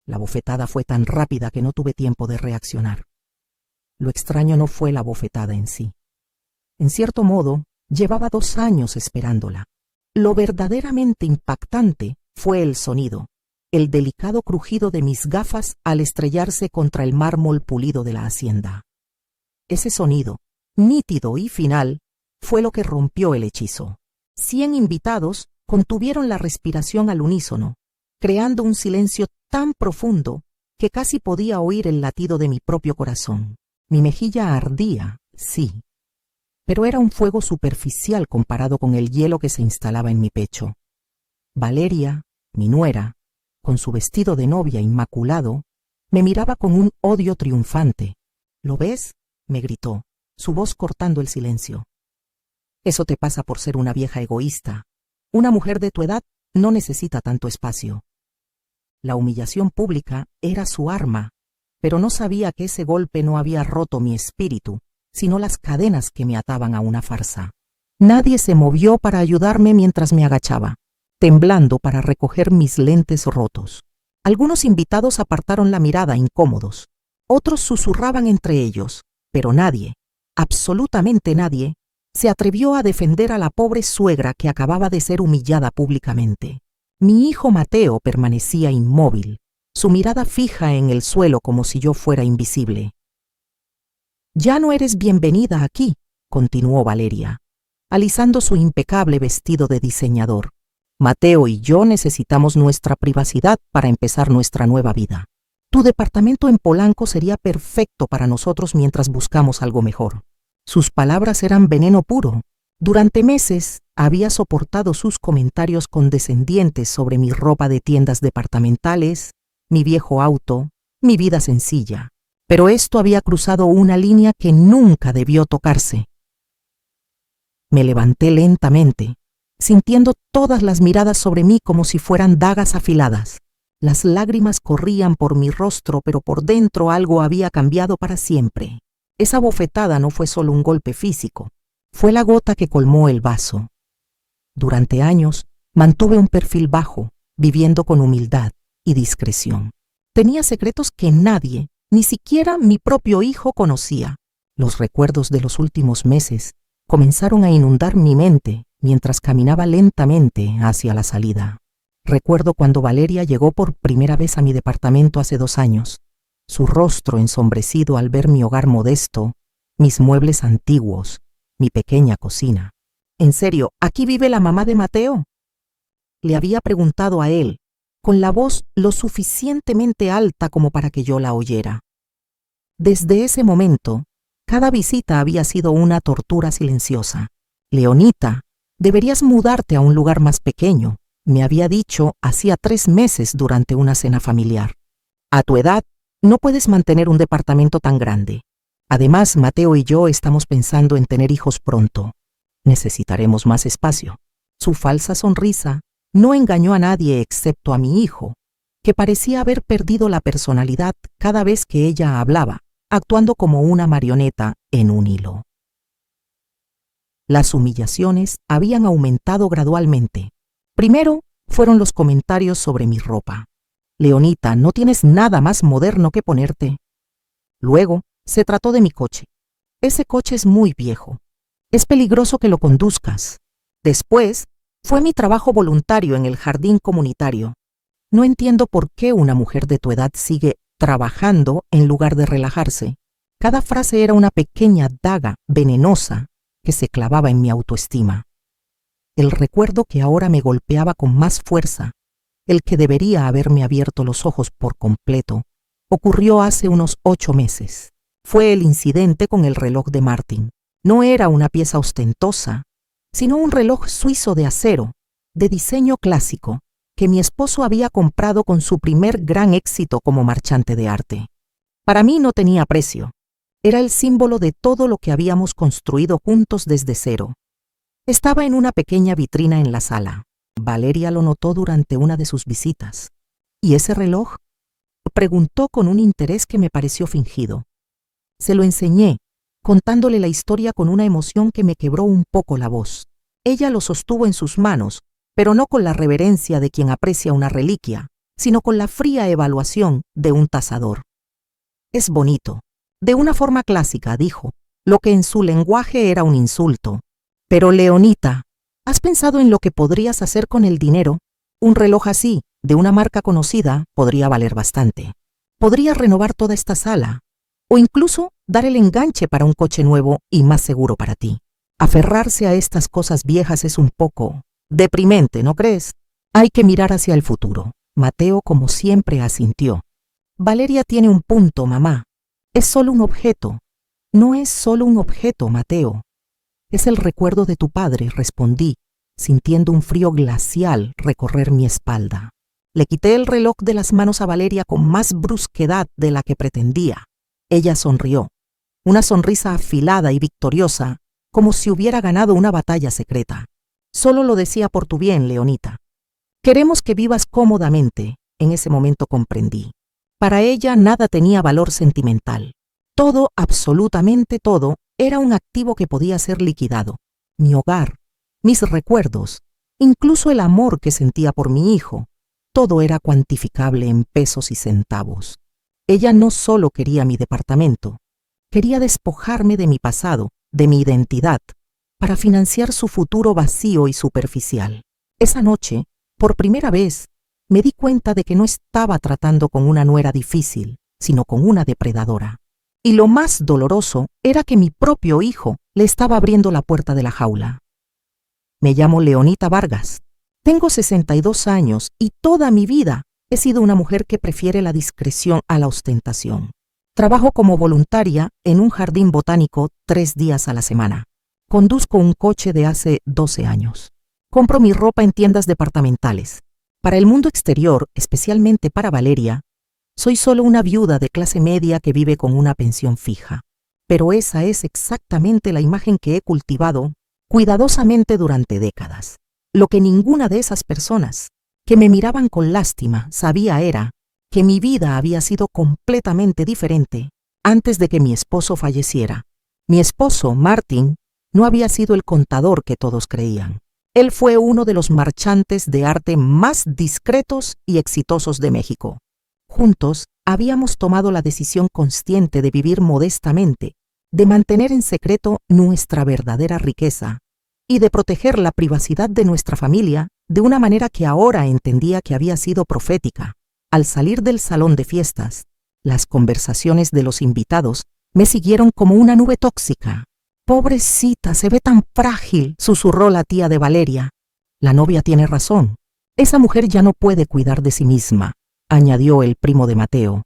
La bofetada fue tan rápida que no tuve tiempo de reaccionar. Lo extraño no fue la bofetada en sí. En cierto modo, llevaba 2 años esperándola. Lo verdaderamente impactante fue el sonido, el delicado crujido de mis gafas al estrellarse contra el mármol pulido de la hacienda. Ese sonido, nítido y final, fue lo que rompió el hechizo. 100 invitados contuvieron la respiración al unísono, creando un silencio tan profundo que casi podía oír el latido de mi propio corazón. Mi mejilla ardía, sí, pero era un fuego superficial comparado con el hielo que se instalaba en mi pecho. Valeria, mi nuera, con su vestido de novia inmaculado, me miraba con un odio triunfante. ¿Lo ves?, me gritó, su voz cortando el silencio. Eso te pasa por ser una vieja egoísta. Una mujer de tu edad no necesita tanto espacio. La humillación pública era su arma, pero no sabía que ese golpe no había roto mi espíritu, sino las cadenas que me ataban a una farsa. Nadie se movió para ayudarme mientras me agachaba, temblando para recoger mis lentes rotos. Algunos invitados apartaron la mirada incómodos, otros susurraban entre ellos, pero nadie, absolutamente nadie, se atrevió a defender a la pobre suegra que acababa de ser humillada públicamente. Mi hijo Mateo permanecía inmóvil, su mirada fija en el suelo como si yo fuera invisible. «Ya no eres bienvenida aquí», continuó Valeria, alisando su impecable vestido de diseñador. «Mateo y yo necesitamos nuestra privacidad para empezar nuestra nueva vida. Tu departamento en Polanco sería perfecto para nosotros mientras buscamos algo mejor». Sus palabras eran veneno puro. Durante meses había soportado sus comentarios condescendientes sobre mi ropa de tiendas departamentales, mi viejo auto, mi vida sencilla. Pero esto había cruzado una línea que nunca debió tocarse. Me levanté lentamente, sintiendo todas las miradas sobre mí como si fueran dagas afiladas. Las lágrimas corrían por mi rostro, pero por dentro algo había cambiado para siempre. Esa bofetada no fue solo un golpe físico, fue la gota que colmó el vaso. Durante años mantuve un perfil bajo, viviendo con humildad y discreción. Tenía secretos que nadie, ni siquiera mi propio hijo, conocía. Los recuerdos de los últimos meses comenzaron a inundar mi mente mientras caminaba lentamente hacia la salida. Recuerdo cuando Valeria llegó por primera vez a mi departamento hace 2 años. Su rostro ensombrecido al ver mi hogar modesto, mis muebles antiguos, mi pequeña cocina. «¿En serio, aquí vive la mamá de Mateo?», le había preguntado a él, con la voz lo suficientemente alta como para que yo la oyera. Desde ese momento, cada visita había sido una tortura silenciosa. «Leonita, deberías mudarte a un lugar más pequeño», me había dicho hacía 3 meses durante una cena familiar. «A tu edad, no puedes mantener un departamento tan grande. Además, Mateo y yo estamos pensando en tener hijos pronto. Necesitaremos más espacio». Su falsa sonrisa no engañó a nadie excepto a mi hijo, que parecía haber perdido la personalidad cada vez que ella hablaba, actuando como una marioneta en un hilo. Las humillaciones habían aumentado gradualmente. Primero fueron los comentarios sobre mi ropa. «Leonita, no tienes nada más moderno que ponerte». Luego se trató de mi coche. «Ese coche es muy viejo. Es peligroso que lo conduzcas». Después fue mi trabajo voluntario en el jardín comunitario. «No entiendo por qué una mujer de tu edad sigue trabajando en lugar de relajarse». Cada frase era una pequeña daga venenosa que se clavaba en mi autoestima. El recuerdo que ahora me golpeaba con más fuerza, el que debería haberme abierto los ojos por completo, ocurrió hace unos 8 meses. Fue el incidente con el reloj de Martin. No era una pieza ostentosa, sino un reloj suizo de acero, de diseño clásico, que mi esposo había comprado con su primer gran éxito como marchante de arte. Para mí no tenía precio. Era el símbolo de todo lo que habíamos construido juntos desde cero. Estaba en una pequeña vitrina en la sala. Valeria lo notó durante una de sus visitas. «¿Y ese reloj?», preguntó con un interés que me pareció fingido. Se lo enseñé, contándole la historia con una emoción que me quebró un poco la voz. Ella lo sostuvo en sus manos, pero no con la reverencia de quien aprecia una reliquia, sino con la fría evaluación de un tasador. Es bonito. De una forma clásica, dijo, lo que en su lenguaje era un insulto. Pero, Leonita, ¿has pensado en lo que podrías hacer con el dinero? Un reloj así, de una marca conocida, podría valer bastante. Podrías renovar toda esta sala, o incluso dar el enganche para un coche nuevo y más seguro para ti. Aferrarse a estas cosas viejas es un poco deprimente, ¿no crees? Hay que mirar hacia el futuro. Mateo, como siempre, asintió. Valeria tiene un punto, mamá. Es solo un objeto. No es solo un objeto, Mateo. Es el recuerdo de tu padre, respondí, sintiendo un frío glacial recorrer mi espalda. Le quité el reloj de las manos a Valeria con más brusquedad de la que pretendía. Ella sonrió, una sonrisa afilada y victoriosa, como si hubiera ganado una batalla secreta. Solo lo decía por tu bien, Leonita. Queremos que vivas cómodamente. En ese momento comprendí. Para ella nada tenía valor sentimental. Todo, absolutamente todo, era un activo que podía ser liquidado. Mi hogar, mis recuerdos, incluso el amor que sentía por mi hijo. Todo era cuantificable en pesos y centavos. Ella no solo quería mi departamento, quería despojarme de mi pasado, de mi identidad, para financiar su futuro vacío y superficial. Esa noche, por primera vez, me di cuenta de que no estaba tratando con una nuera difícil, sino con una depredadora. Y lo más doloroso era que mi propio hijo le estaba abriendo la puerta de la jaula. Me llamo Leonita Vargas. Tengo 62 años y toda mi vida he sido una mujer que prefiere la discreción a la ostentación. Trabajo como voluntaria en un jardín botánico 3 días a la semana. Conduzco un coche de hace 12 años. Compro mi ropa en tiendas departamentales. Para el mundo exterior, especialmente para Valeria, soy solo una viuda de clase media que vive con una pensión fija. Pero esa es exactamente la imagen que he cultivado cuidadosamente durante décadas. Lo que ninguna de esas personas que me miraban con lástima sabía era que mi vida había sido completamente diferente antes de que mi esposo falleciera. Mi esposo, Martin, no había sido el contador que todos creían. Él fue uno de los marchantes de arte más discretos y exitosos de México. Juntos habíamos tomado la decisión consciente de vivir modestamente, de mantener en secreto nuestra verdadera riqueza y de proteger la privacidad de nuestra familia de una manera que ahora entendía que había sido profética. Al salir del salón de fiestas, las conversaciones de los invitados me siguieron como una nube tóxica. «Pobrecita, se ve tan frágil», susurró la tía de Valeria. «La novia tiene razón. Esa mujer ya no puede cuidar de sí misma», añadió el primo de Mateo.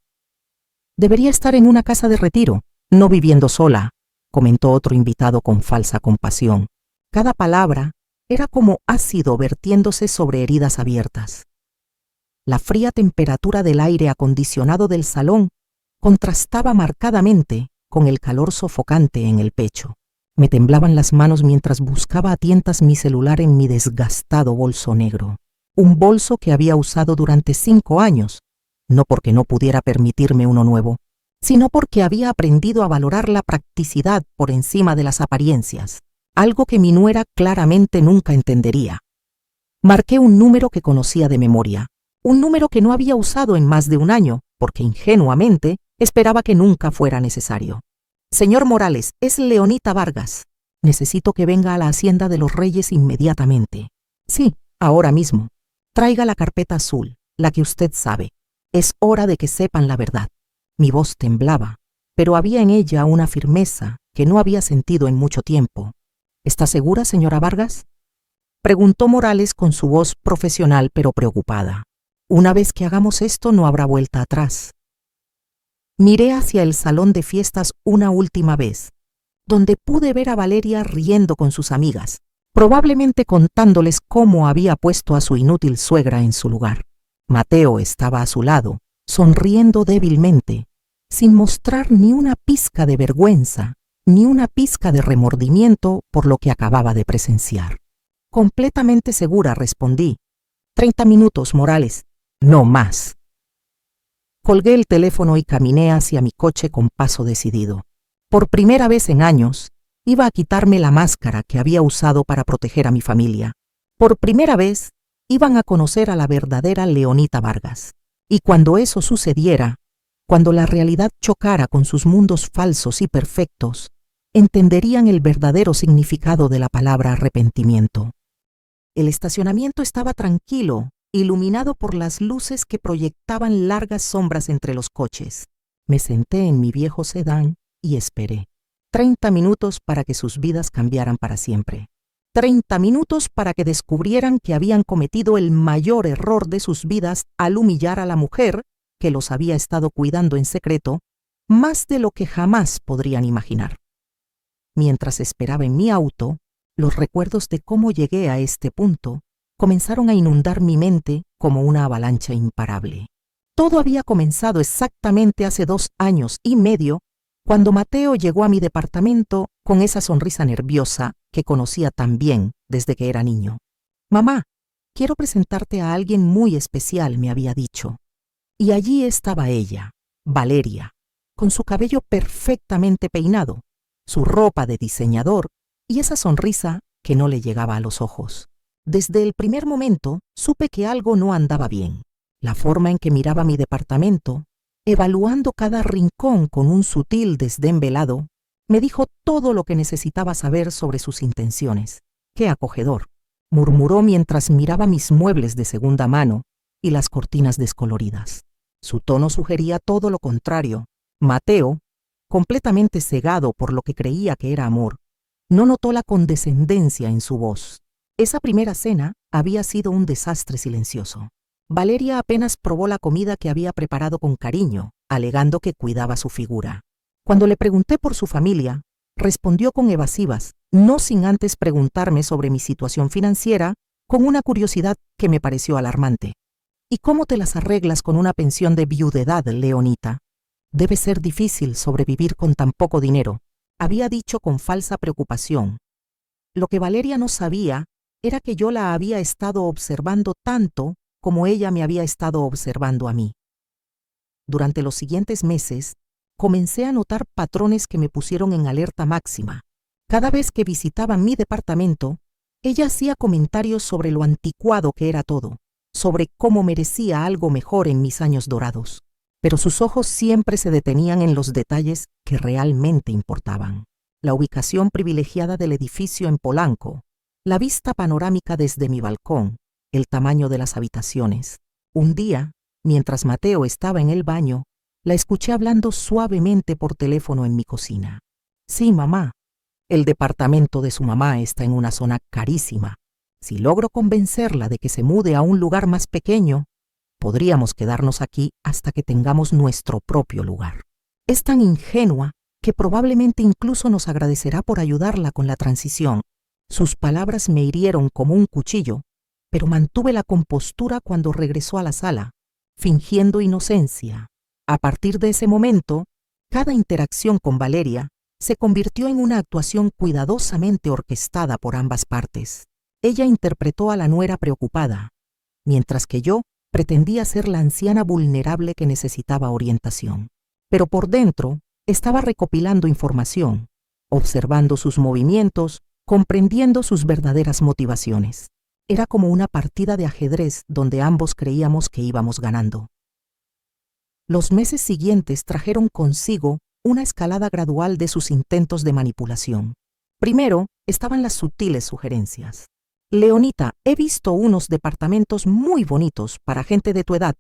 «Debería estar en una casa de retiro, no viviendo sola», comentó otro invitado con falsa compasión. Cada palabra era como ácido vertiéndose sobre heridas abiertas. La fría temperatura del aire acondicionado del salón contrastaba marcadamente con el calor sofocante en el pecho. Me temblaban las manos mientras buscaba a tientas mi celular en mi desgastado bolso negro. Un bolso que había usado durante 5 años, no porque no pudiera permitirme uno nuevo, sino porque había aprendido a valorar la practicidad por encima de las apariencias, algo que mi nuera claramente nunca entendería. Marqué un número que conocía de memoria, un número que no había usado en más de un año, porque ingenuamente esperaba que nunca fuera necesario. «Señor Morales, es Leonita Vargas. Necesito que venga a la Hacienda de los Reyes inmediatamente». «Sí, ahora mismo. Traiga la carpeta azul, la que usted sabe. Es hora de que sepan la verdad». Mi voz temblaba, pero había en ella una firmeza que no había sentido en mucho tiempo. «¿Está segura, señora Vargas?», preguntó Morales con su voz profesional pero preocupada. «Una vez que hagamos esto no habrá vuelta atrás». Miré hacia el salón de fiestas una última vez, donde pude ver a Valeria riendo con sus amigas, probablemente contándoles cómo había puesto a su inútil suegra en su lugar. Mateo estaba a su lado, sonriendo débilmente, sin mostrar ni una pizca de vergüenza, ni una pizca de remordimiento por lo que acababa de presenciar. «Completamente segura», respondí. «30 minutos, Morales. No más». Colgué el teléfono y caminé hacia mi coche con paso decidido. Por primera vez en años, iba a quitarme la máscara que había usado para proteger a mi familia. Por primera vez, iban a conocer a la verdadera Leonita Vargas. Y cuando eso sucediera, cuando la realidad chocara con sus mundos falsos y perfectos, entenderían el verdadero significado de la palabra arrepentimiento. El estacionamiento estaba tranquilo, iluminado por las luces que proyectaban largas sombras entre los coches. Me senté en mi viejo sedán y esperé. 30 minutos para que sus vidas cambiaran para siempre. 30 minutos para que descubrieran que habían cometido el mayor error de sus vidas al humillar a la mujer que los había estado cuidando en secreto, más de lo que jamás podrían imaginar. Mientras esperaba en mi auto, los recuerdos de cómo llegué a este punto comenzaron a inundar mi mente como una avalancha imparable. Todo había comenzado exactamente hace 2 años y medio, cuando Mateo llegó a mi departamento con esa sonrisa nerviosa que conocía tan bien desde que era niño. «Mamá, quiero presentarte a alguien muy especial», me había dicho. Y allí estaba ella, Valeria, con su cabello perfectamente peinado, su ropa de diseñador y esa sonrisa que no le llegaba a los ojos. Desde el primer momento supe que algo no andaba bien. La forma en que miraba mi departamento, evaluando cada rincón con un sutil desdén velado, me dijo todo lo que necesitaba saber sobre sus intenciones. «Qué acogedor», murmuró mientras miraba mis muebles de segunda mano y las cortinas descoloridas. Su tono sugería todo lo contrario. Mateo, completamente cegado por lo que creía que era amor, no notó la condescendencia en su voz. Esa primera cena había sido un desastre silencioso. Valeria apenas probó la comida que había preparado con cariño, alegando que cuidaba su figura. Cuando le pregunté por su familia, respondió con evasivas, no sin antes preguntarme sobre mi situación financiera, con una curiosidad que me pareció alarmante. «¿Y cómo te las arreglas con una pensión de viudedad, Leonita? Debe ser difícil sobrevivir con tan poco dinero», había dicho con falsa preocupación. Lo que Valeria no sabía era que yo la había estado observando tanto como ella me había estado observando a mí. Durante los siguientes meses, comencé a notar patrones que me pusieron en alerta máxima. Cada vez que visitaba mi departamento, ella hacía comentarios sobre lo anticuado que era todo, sobre cómo merecía algo mejor en mis años dorados. Pero sus ojos siempre se detenían en los detalles que realmente importaban. La ubicación privilegiada del edificio en Polanco, la vista panorámica desde mi balcón, el tamaño de las habitaciones. Un día, mientras Mateo estaba en el baño, la escuché hablando suavemente por teléfono en mi cocina. «Sí, mamá, el departamento de su mamá está en una zona carísima. Si logro convencerla de que se mude a un lugar más pequeño, podríamos quedarnos aquí hasta que tengamos nuestro propio lugar. Es tan ingenua que probablemente incluso nos agradecerá por ayudarla con la transición». Sus palabras me hirieron como un cuchillo, pero mantuve la compostura cuando regresó a la sala, fingiendo inocencia. A partir de ese momento, cada interacción con Valeria se convirtió en una actuación cuidadosamente orquestada por ambas partes. Ella interpretó a la nuera preocupada, mientras que yo pretendía ser la anciana vulnerable que necesitaba orientación. Pero por dentro estaba recopilando información, observando sus movimientos, comprendiendo sus verdaderas motivaciones. Era como una partida de ajedrez donde ambos creíamos que íbamos ganando. Los meses siguientes trajeron consigo una escalada gradual de sus intentos de manipulación. Primero estaban las sutiles sugerencias. «Leonita, he visto unos departamentos muy bonitos para gente de tu edad,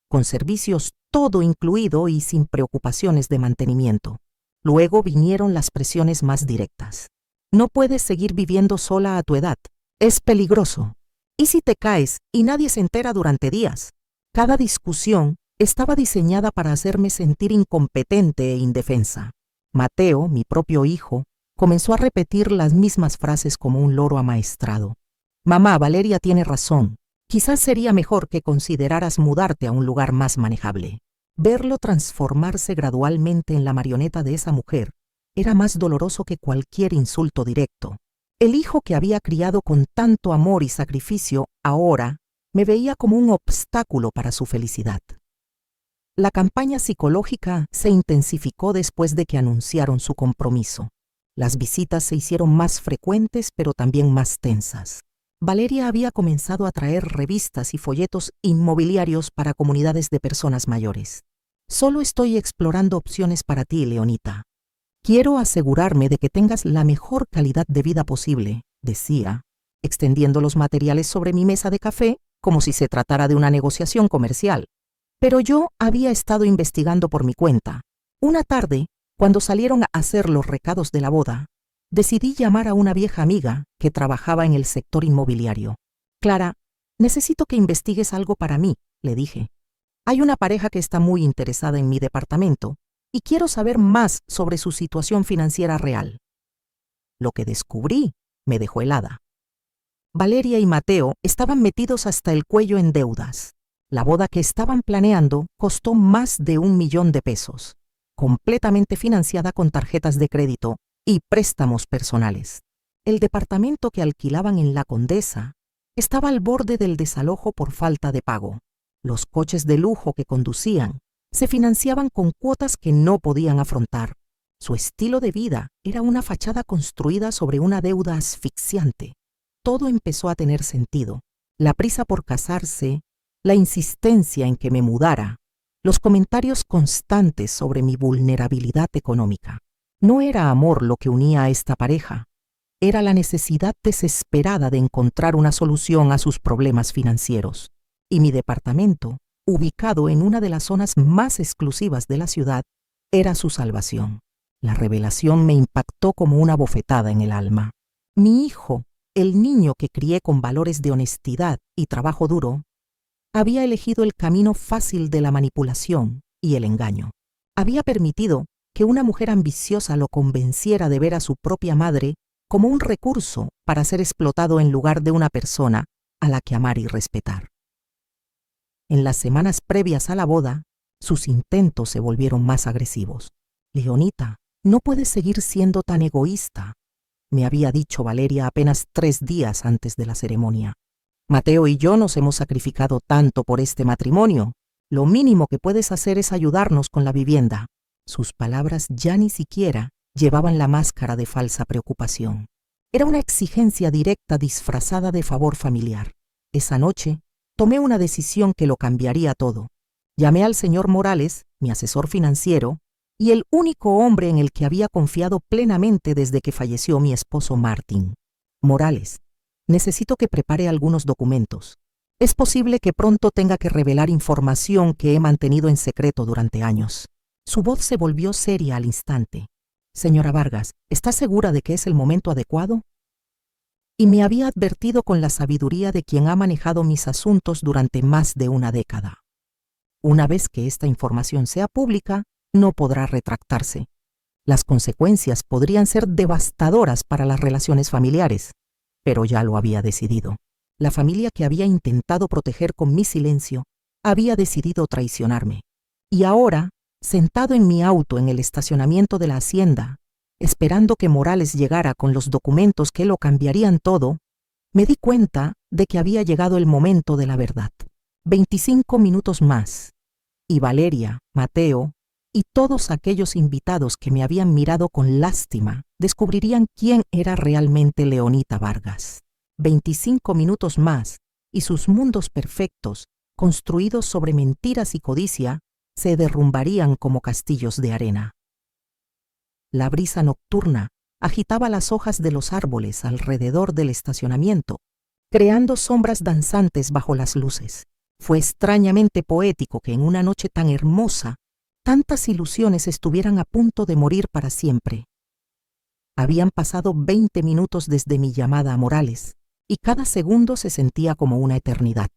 con servicios todo incluido y sin preocupaciones de mantenimiento». Luego vinieron las presiones más directas. «No puedes seguir viviendo sola a tu edad. Es peligroso. ¿Y si te caes y nadie se entera durante días?» Cada discusión estaba diseñada para hacerme sentir incompetente e indefensa. Mateo, mi propio hijo, comenzó a repetir las mismas frases como un loro amaestrado. «Mamá, Valeria tiene razón. Quizás sería mejor que consideraras mudarte a un lugar más manejable». Verlo transformarse gradualmente en la marioneta de esa mujer era más doloroso que cualquier insulto directo. El hijo que había criado con tanto amor y sacrificio ahora me veía como un obstáculo para su felicidad. La campaña psicológica se intensificó después de que anunciaron su compromiso. Las visitas se hicieron más frecuentes, pero también más tensas. Valeria había comenzado a traer revistas y folletos inmobiliarios para comunidades de personas mayores. Solo estoy explorando opciones para ti, Leonita. Quiero asegurarme de que tengas la mejor calidad de vida posible, decía, extendiendo los materiales sobre mi mesa de café como si se tratara de una negociación comercial. Pero yo había estado investigando por mi cuenta. Una tarde, cuando salieron a hacer los recados de la boda, decidí llamar a una vieja amiga que trabajaba en el sector inmobiliario. Clara, necesito que investigues algo para mí, le dije. Hay una pareja que está muy interesada en mi departamento y quiero saber más sobre su situación financiera real. Lo que descubrí me dejó helada. Valeria y Mateo estaban metidos hasta el cuello en deudas. La boda que estaban planeando costó más de 1 millón de pesos, completamente financiada con tarjetas de crédito y préstamos personales. El departamento que alquilaban en La Condesa estaba al borde del desalojo por falta de pago. Los coches de lujo que conducían se financiaban con cuotas que no podían afrontar. Su estilo de vida era una fachada construida sobre una deuda asfixiante. Todo empezó a tener sentido. La prisa por casarse, la insistencia en que me mudara, los comentarios constantes sobre mi vulnerabilidad económica. No era amor lo que unía a esta pareja, era la necesidad desesperada de encontrar una solución a sus problemas financieros. Y mi departamento, ubicado en una de las zonas más exclusivas de la ciudad, era su salvación. La revelación me impactó como una bofetada en el alma. Mi hijo, el niño que crié con valores de honestidad y trabajo duro, había elegido el camino fácil de la manipulación y el engaño. Había permitido que una mujer ambiciosa lo convenciera de ver a su propia madre como un recurso para ser explotado en lugar de una persona a la que amar y respetar. En las semanas previas a la boda, sus intentos se volvieron más agresivos. Leonita, no puedes seguir siendo tan egoísta, me había dicho Valeria apenas 3 días antes de la ceremonia. Mateo y yo nos hemos sacrificado tanto por este matrimonio. Lo mínimo que puedes hacer es ayudarnos con la vivienda. Sus palabras ya ni siquiera llevaban la máscara de falsa preocupación. Era una exigencia directa disfrazada de favor familiar. Esa noche tomé una decisión que lo cambiaría todo. Llamé al señor Morales, mi asesor financiero, y el único hombre en el que había confiado plenamente desde que falleció mi esposo Martín. Morales, necesito que prepare algunos documentos. Es posible que pronto tenga que revelar información que he mantenido en secreto durante años. Su voz se volvió seria al instante. Señora Vargas, ¿está segura de que es el momento adecuado? Y me había advertido con la sabiduría de quien ha manejado mis asuntos durante más de una década. Una vez que esta información sea pública, no podrá retractarse. Las consecuencias podrían ser devastadoras para las relaciones familiares, pero ya lo había decidido. La familia que había intentado proteger con mi silencio había decidido traicionarme. Y ahora, sentado en mi auto en el estacionamiento de la hacienda, esperando que Morales llegara con los documentos que lo cambiarían todo, me di cuenta de que había llegado el momento de la verdad. 25 minutos más, y Valeria, Mateo y todos aquellos invitados que me habían mirado con lástima descubrirían quién era realmente Leonita Vargas. 25 minutos más, y sus mundos perfectos, construidos sobre mentiras y codicia, se derrumbarían como castillos de arena. La brisa nocturna agitaba las hojas de los árboles alrededor del estacionamiento, creando sombras danzantes bajo las luces. Fue extrañamente poético que en una noche tan hermosa, tantas ilusiones estuvieran a punto de morir para siempre. Habían pasado 20 minutos desde mi llamada a Morales, y cada segundo se sentía como una eternidad.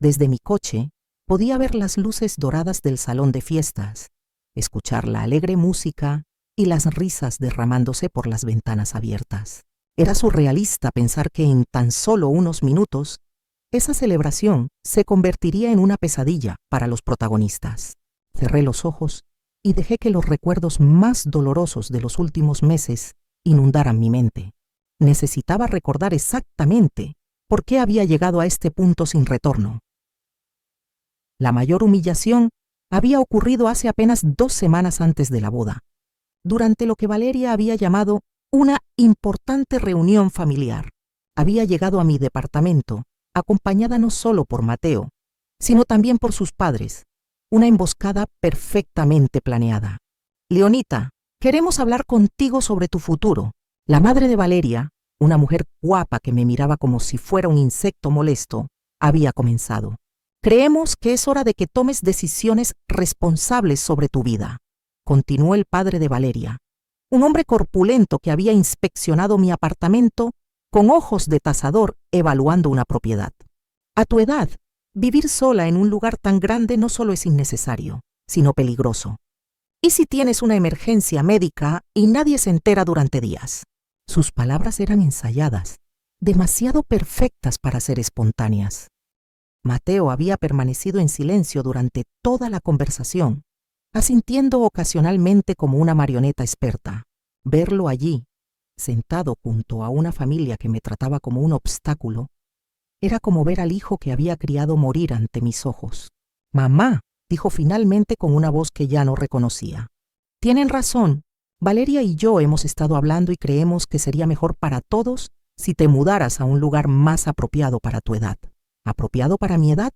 Desde mi coche podía ver las luces doradas del salón de fiestas, escuchar la alegre música y las risas derramándose por las ventanas abiertas. Era surrealista pensar que en tan solo unos minutos, esa celebración se convertiría en una pesadilla para los protagonistas. Cerré los ojos y dejé que los recuerdos más dolorosos de los últimos meses inundaran mi mente. Necesitaba recordar exactamente por qué había llegado a este punto sin retorno. La mayor humillación había ocurrido hace apenas 2 semanas antes de la boda, durante lo que Valeria había llamado una importante reunión familiar. había llegado a mi departamento, acompañada no solo por Mateo, sino también por sus padres, una emboscada perfectamente planeada. Leonita, queremos hablar contigo sobre tu futuro. La madre de Valeria, una mujer guapa que me miraba como si fuera un insecto molesto, había comenzado. Creemos que es hora de que tomes decisiones responsables sobre tu vida, continuó el padre de Valeria, un hombre corpulento que había inspeccionado mi apartamento con ojos de tasador evaluando una propiedad. A tu edad, vivir sola en un lugar tan grande no solo es innecesario, sino peligroso. ¿Y si tienes una emergencia médica y nadie se entera durante días? Sus palabras eran ensayadas, demasiado perfectas para ser espontáneas. Mateo había permanecido en silencio durante toda la conversación, asintiendo ocasionalmente como una marioneta experta. Verlo allí, sentado junto a una familia que me trataba como un obstáculo, era como ver al hijo que había criado morir ante mis ojos. «Mamá», dijo finalmente con una voz que ya no reconocía. «Tienen razón. Valeria y yo hemos estado hablando y creemos que sería mejor para todos si te mudaras a un lugar más apropiado para tu edad». ¿Apropiado para mi edad?,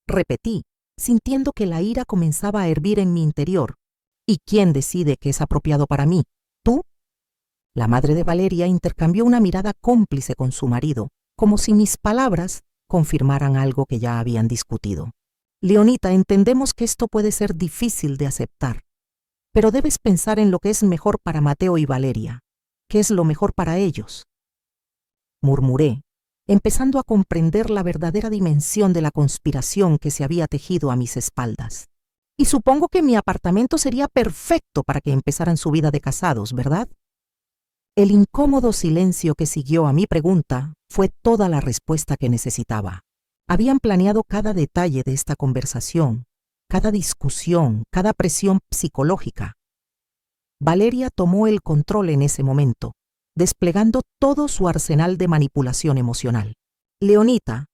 repetí, sintiendo que la ira comenzaba a hervir en mi interior. ¿Y quién decide que es apropiado para mí? ¿Tú? La madre de Valeria intercambió una mirada cómplice con su marido, como si mis palabras confirmaran algo que ya habían discutido. Leonita, entendemos que esto puede ser difícil de aceptar, pero debes pensar en lo que es mejor para Mateo y Valeria. ¿Qué es lo mejor para ellos?, murmuré, empezando a comprender la verdadera dimensión de la conspiración que se había tejido a mis espaldas. Y supongo que mi apartamento sería perfecto para que empezaran su vida de casados, ¿verdad? El incómodo silencio que siguió a mi pregunta fue toda la respuesta que necesitaba. Habían planeado cada detalle de esta conversación, cada discusión, cada presión psicológica. Valeria tomó el control en ese momento, desplegando todo su arsenal de manipulación emocional. Leonita,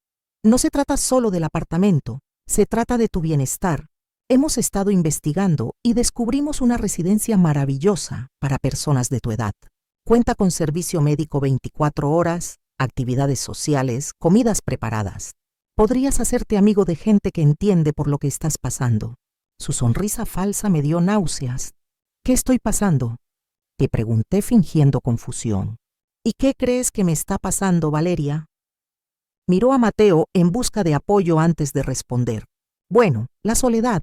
no se trata solo del apartamento, se trata de tu bienestar. Hemos estado investigando y descubrimos una residencia maravillosa para personas de tu edad. Cuenta con servicio médico 24 horas, actividades sociales, comidas preparadas. Podrías hacerte amigo de gente que entiende por lo que estás pasando. Su sonrisa falsa me dio náuseas. ¿Qué estoy pasando?, te pregunté fingiendo confusión. ¿Y qué crees que me está pasando, Valeria? Miró a Mateo en busca de apoyo antes de responder. Bueno, la soledad,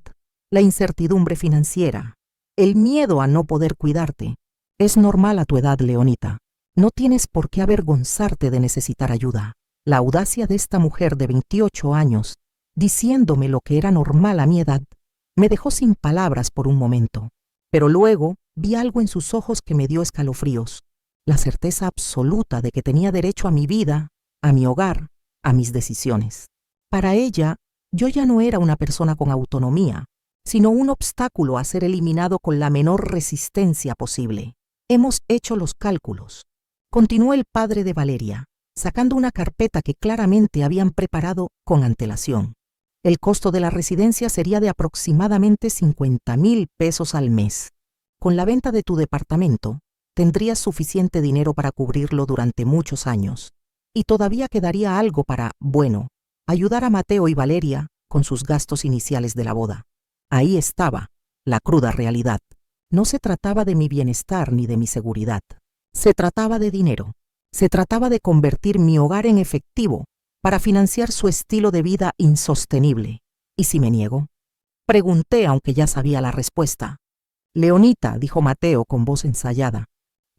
la incertidumbre financiera, el miedo a no poder cuidarte. Es normal a tu edad, Leonita. No tienes por qué avergonzarte de necesitar ayuda. La audacia de esta mujer de 28 años, diciéndome lo que era normal a mi edad, me dejó sin palabras por un momento. Pero luego vi algo en sus ojos que me dio escalofríos, la certeza absoluta de que tenía derecho a mi vida, a mi hogar, a mis decisiones. Para ella, yo ya no era una persona con autonomía, sino un obstáculo a ser eliminado con la menor resistencia posible. Hemos hecho los cálculos, continuó el padre de Valeria, sacando una carpeta que claramente habían preparado con antelación. El costo de la residencia sería de aproximadamente 50,000 pesos al mes. Con la venta de tu departamento, tendrías suficiente dinero para cubrirlo durante muchos años. Y todavía quedaría algo para, bueno, ayudar a Mateo y Valeria con sus gastos iniciales de la boda. Ahí estaba la cruda realidad. No se trataba de mi bienestar ni de mi seguridad. Se trataba de dinero. Se trataba de convertir mi hogar en efectivo para financiar su estilo de vida insostenible. ¿Y si me niego?, pregunté, aunque ya sabía la respuesta. Leonita, dijo Mateo con voz ensayada,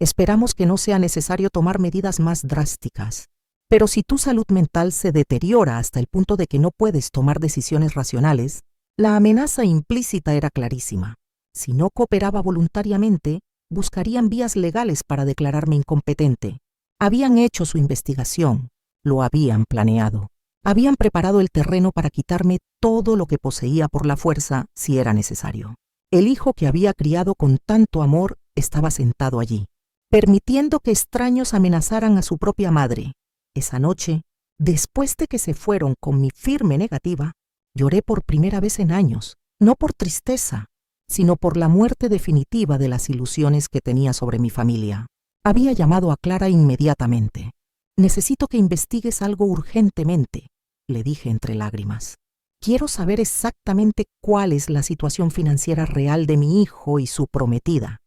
esperamos que no sea necesario tomar medidas más drásticas. Pero si tu salud mental se deteriora hasta el punto de que no puedes tomar decisiones racionales, la amenaza implícita era clarísima. Si no cooperaba voluntariamente, buscarían vías legales para declararme incompetente. Habían hecho su investigación. Lo habían planeado. Habían preparado el terreno para quitarme todo lo que poseía por la fuerza si era necesario. El hijo que había criado con tanto amor estaba sentado allí, permitiendo que extraños amenazaran a su propia madre. Esa noche, después de que se fueron con mi firme negativa, lloré por primera vez en años, no por tristeza, sino por la muerte definitiva de las ilusiones que tenía sobre mi familia. Había llamado a Clara inmediatamente. Necesito que investigues algo urgentemente, le dije entre lágrimas. Quiero saber exactamente cuál es la situación financiera real de mi hijo y su prometida.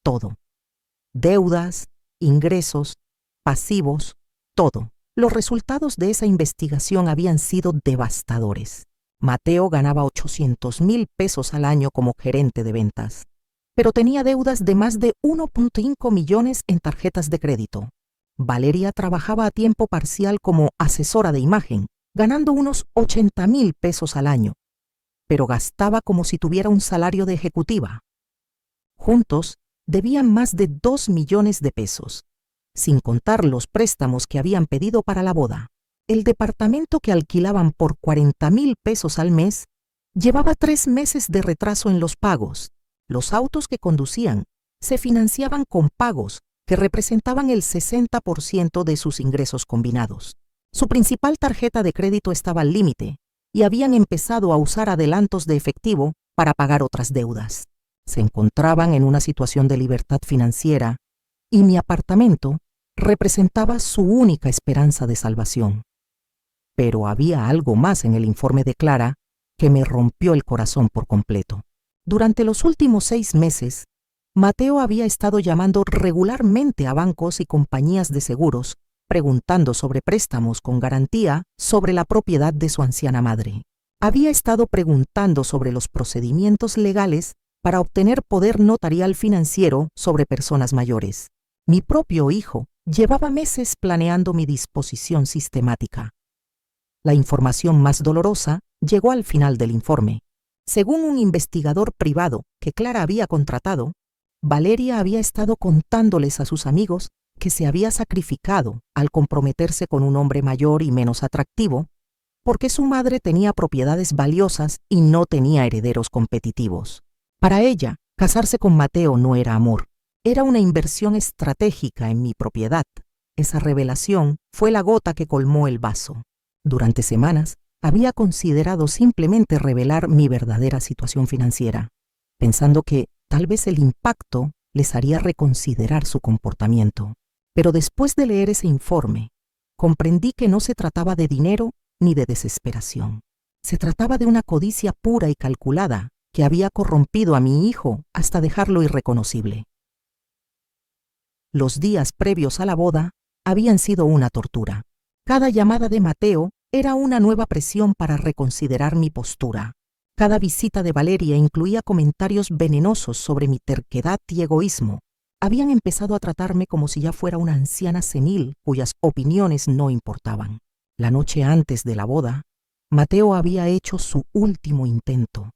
Todo. Deudas, ingresos, pasivos, todo. Los resultados de esa investigación habían sido devastadores. Mateo ganaba 800,000 pesos al año como gerente de ventas, pero tenía deudas de más de 1.5 millones en tarjetas de crédito. Valeria trabajaba a tiempo parcial como asesora de imagen, ganando unos 80,000 pesos al año, pero gastaba como si tuviera un salario de ejecutiva. Juntos debían más de 2 millones de pesos, sin contar los préstamos que habían pedido para la boda. El departamento que alquilaban por 40,000 pesos al mes llevaba 3 meses de retraso en los pagos. Los autos que conducían se financiaban con pagos que representaban el 60% de sus ingresos combinados. Su principal tarjeta de crédito estaba al límite y habían empezado a usar adelantos de efectivo para pagar otras deudas. Se encontraban en una situación de libertad financiera y mi apartamento representaba su única esperanza de salvación. Pero había algo más en el informe de Clara que me rompió el corazón por completo. Durante los últimos 6 meses, Mateo había estado llamando regularmente a bancos y compañías de seguros, preguntando sobre préstamos con garantía sobre la propiedad de su anciana madre. Había estado preguntando sobre los procedimientos legales para obtener poder notarial financiero sobre personas mayores. Mi propio hijo llevaba meses planeando mi disposición sistemática. La información más dolorosa llegó al final del informe. Según un investigador privado que Clara había contratado, Valeria había estado contándoles a sus amigos que se había sacrificado al comprometerse con un hombre mayor y menos atractivo, porque su madre tenía propiedades valiosas y no tenía herederos competitivos. Para ella, casarse con Mateo no era amor, era una inversión estratégica en mi propiedad. Esa revelación fue la gota que colmó el vaso. Durante semanas, había considerado simplemente revelar mi verdadera situación financiera, pensando que tal vez el impacto les haría reconsiderar su comportamiento. Pero después de leer ese informe, comprendí que no se trataba de dinero ni de desesperación. Se trataba de una codicia pura y calculada que había corrompido a mi hijo hasta dejarlo irreconocible. Los días previos a la boda habían sido una tortura. Cada llamada de Mateo era una nueva presión para reconsiderar mi postura. Cada visita de Valeria incluía comentarios venenosos sobre mi terquedad y egoísmo. Habían empezado a tratarme como si ya fuera una anciana senil cuyas opiniones no importaban. La noche antes de la boda, Mateo había hecho su último intento.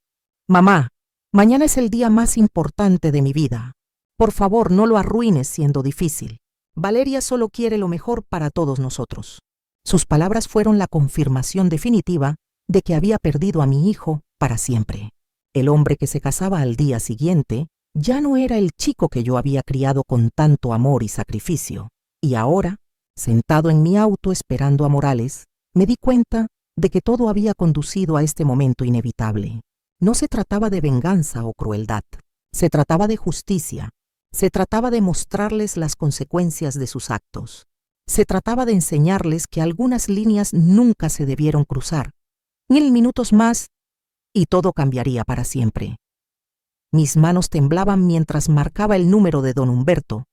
«Mamá, mañana es el día más importante de mi vida. Por favor, no lo arruines siendo difícil. Valeria solo quiere lo mejor para todos nosotros». Sus palabras fueron la confirmación definitiva de que había perdido a mi hijo para siempre. El hombre que se casaba al día siguiente ya no era el chico que yo había criado con tanto amor y sacrificio. Y ahora, sentado en mi auto esperando a Morales, me di cuenta de que todo había conducido a este momento inevitable. No se trataba de venganza o crueldad, se trataba de justicia, se trataba de mostrarles las consecuencias de sus actos. Se trataba de enseñarles que algunas líneas nunca se debieron cruzar. 1000 minutos más y todo cambiaría para siempre. Mis manos temblaban mientras marcaba el número de don Humberto,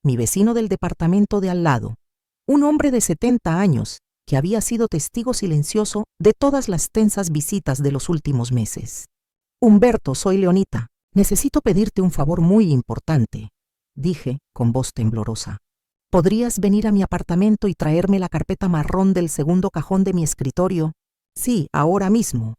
mi vecino del departamento de al lado, un hombre de 70 años que había sido testigo silencioso de todas las tensas visitas de los últimos meses. «Humberto, soy Leonita. Necesito pedirte un favor muy importante», dije con voz temblorosa. «¿Podrías venir a mi apartamento y traerme la carpeta marrón del segundo cajón de mi escritorio? Sí, ahora mismo.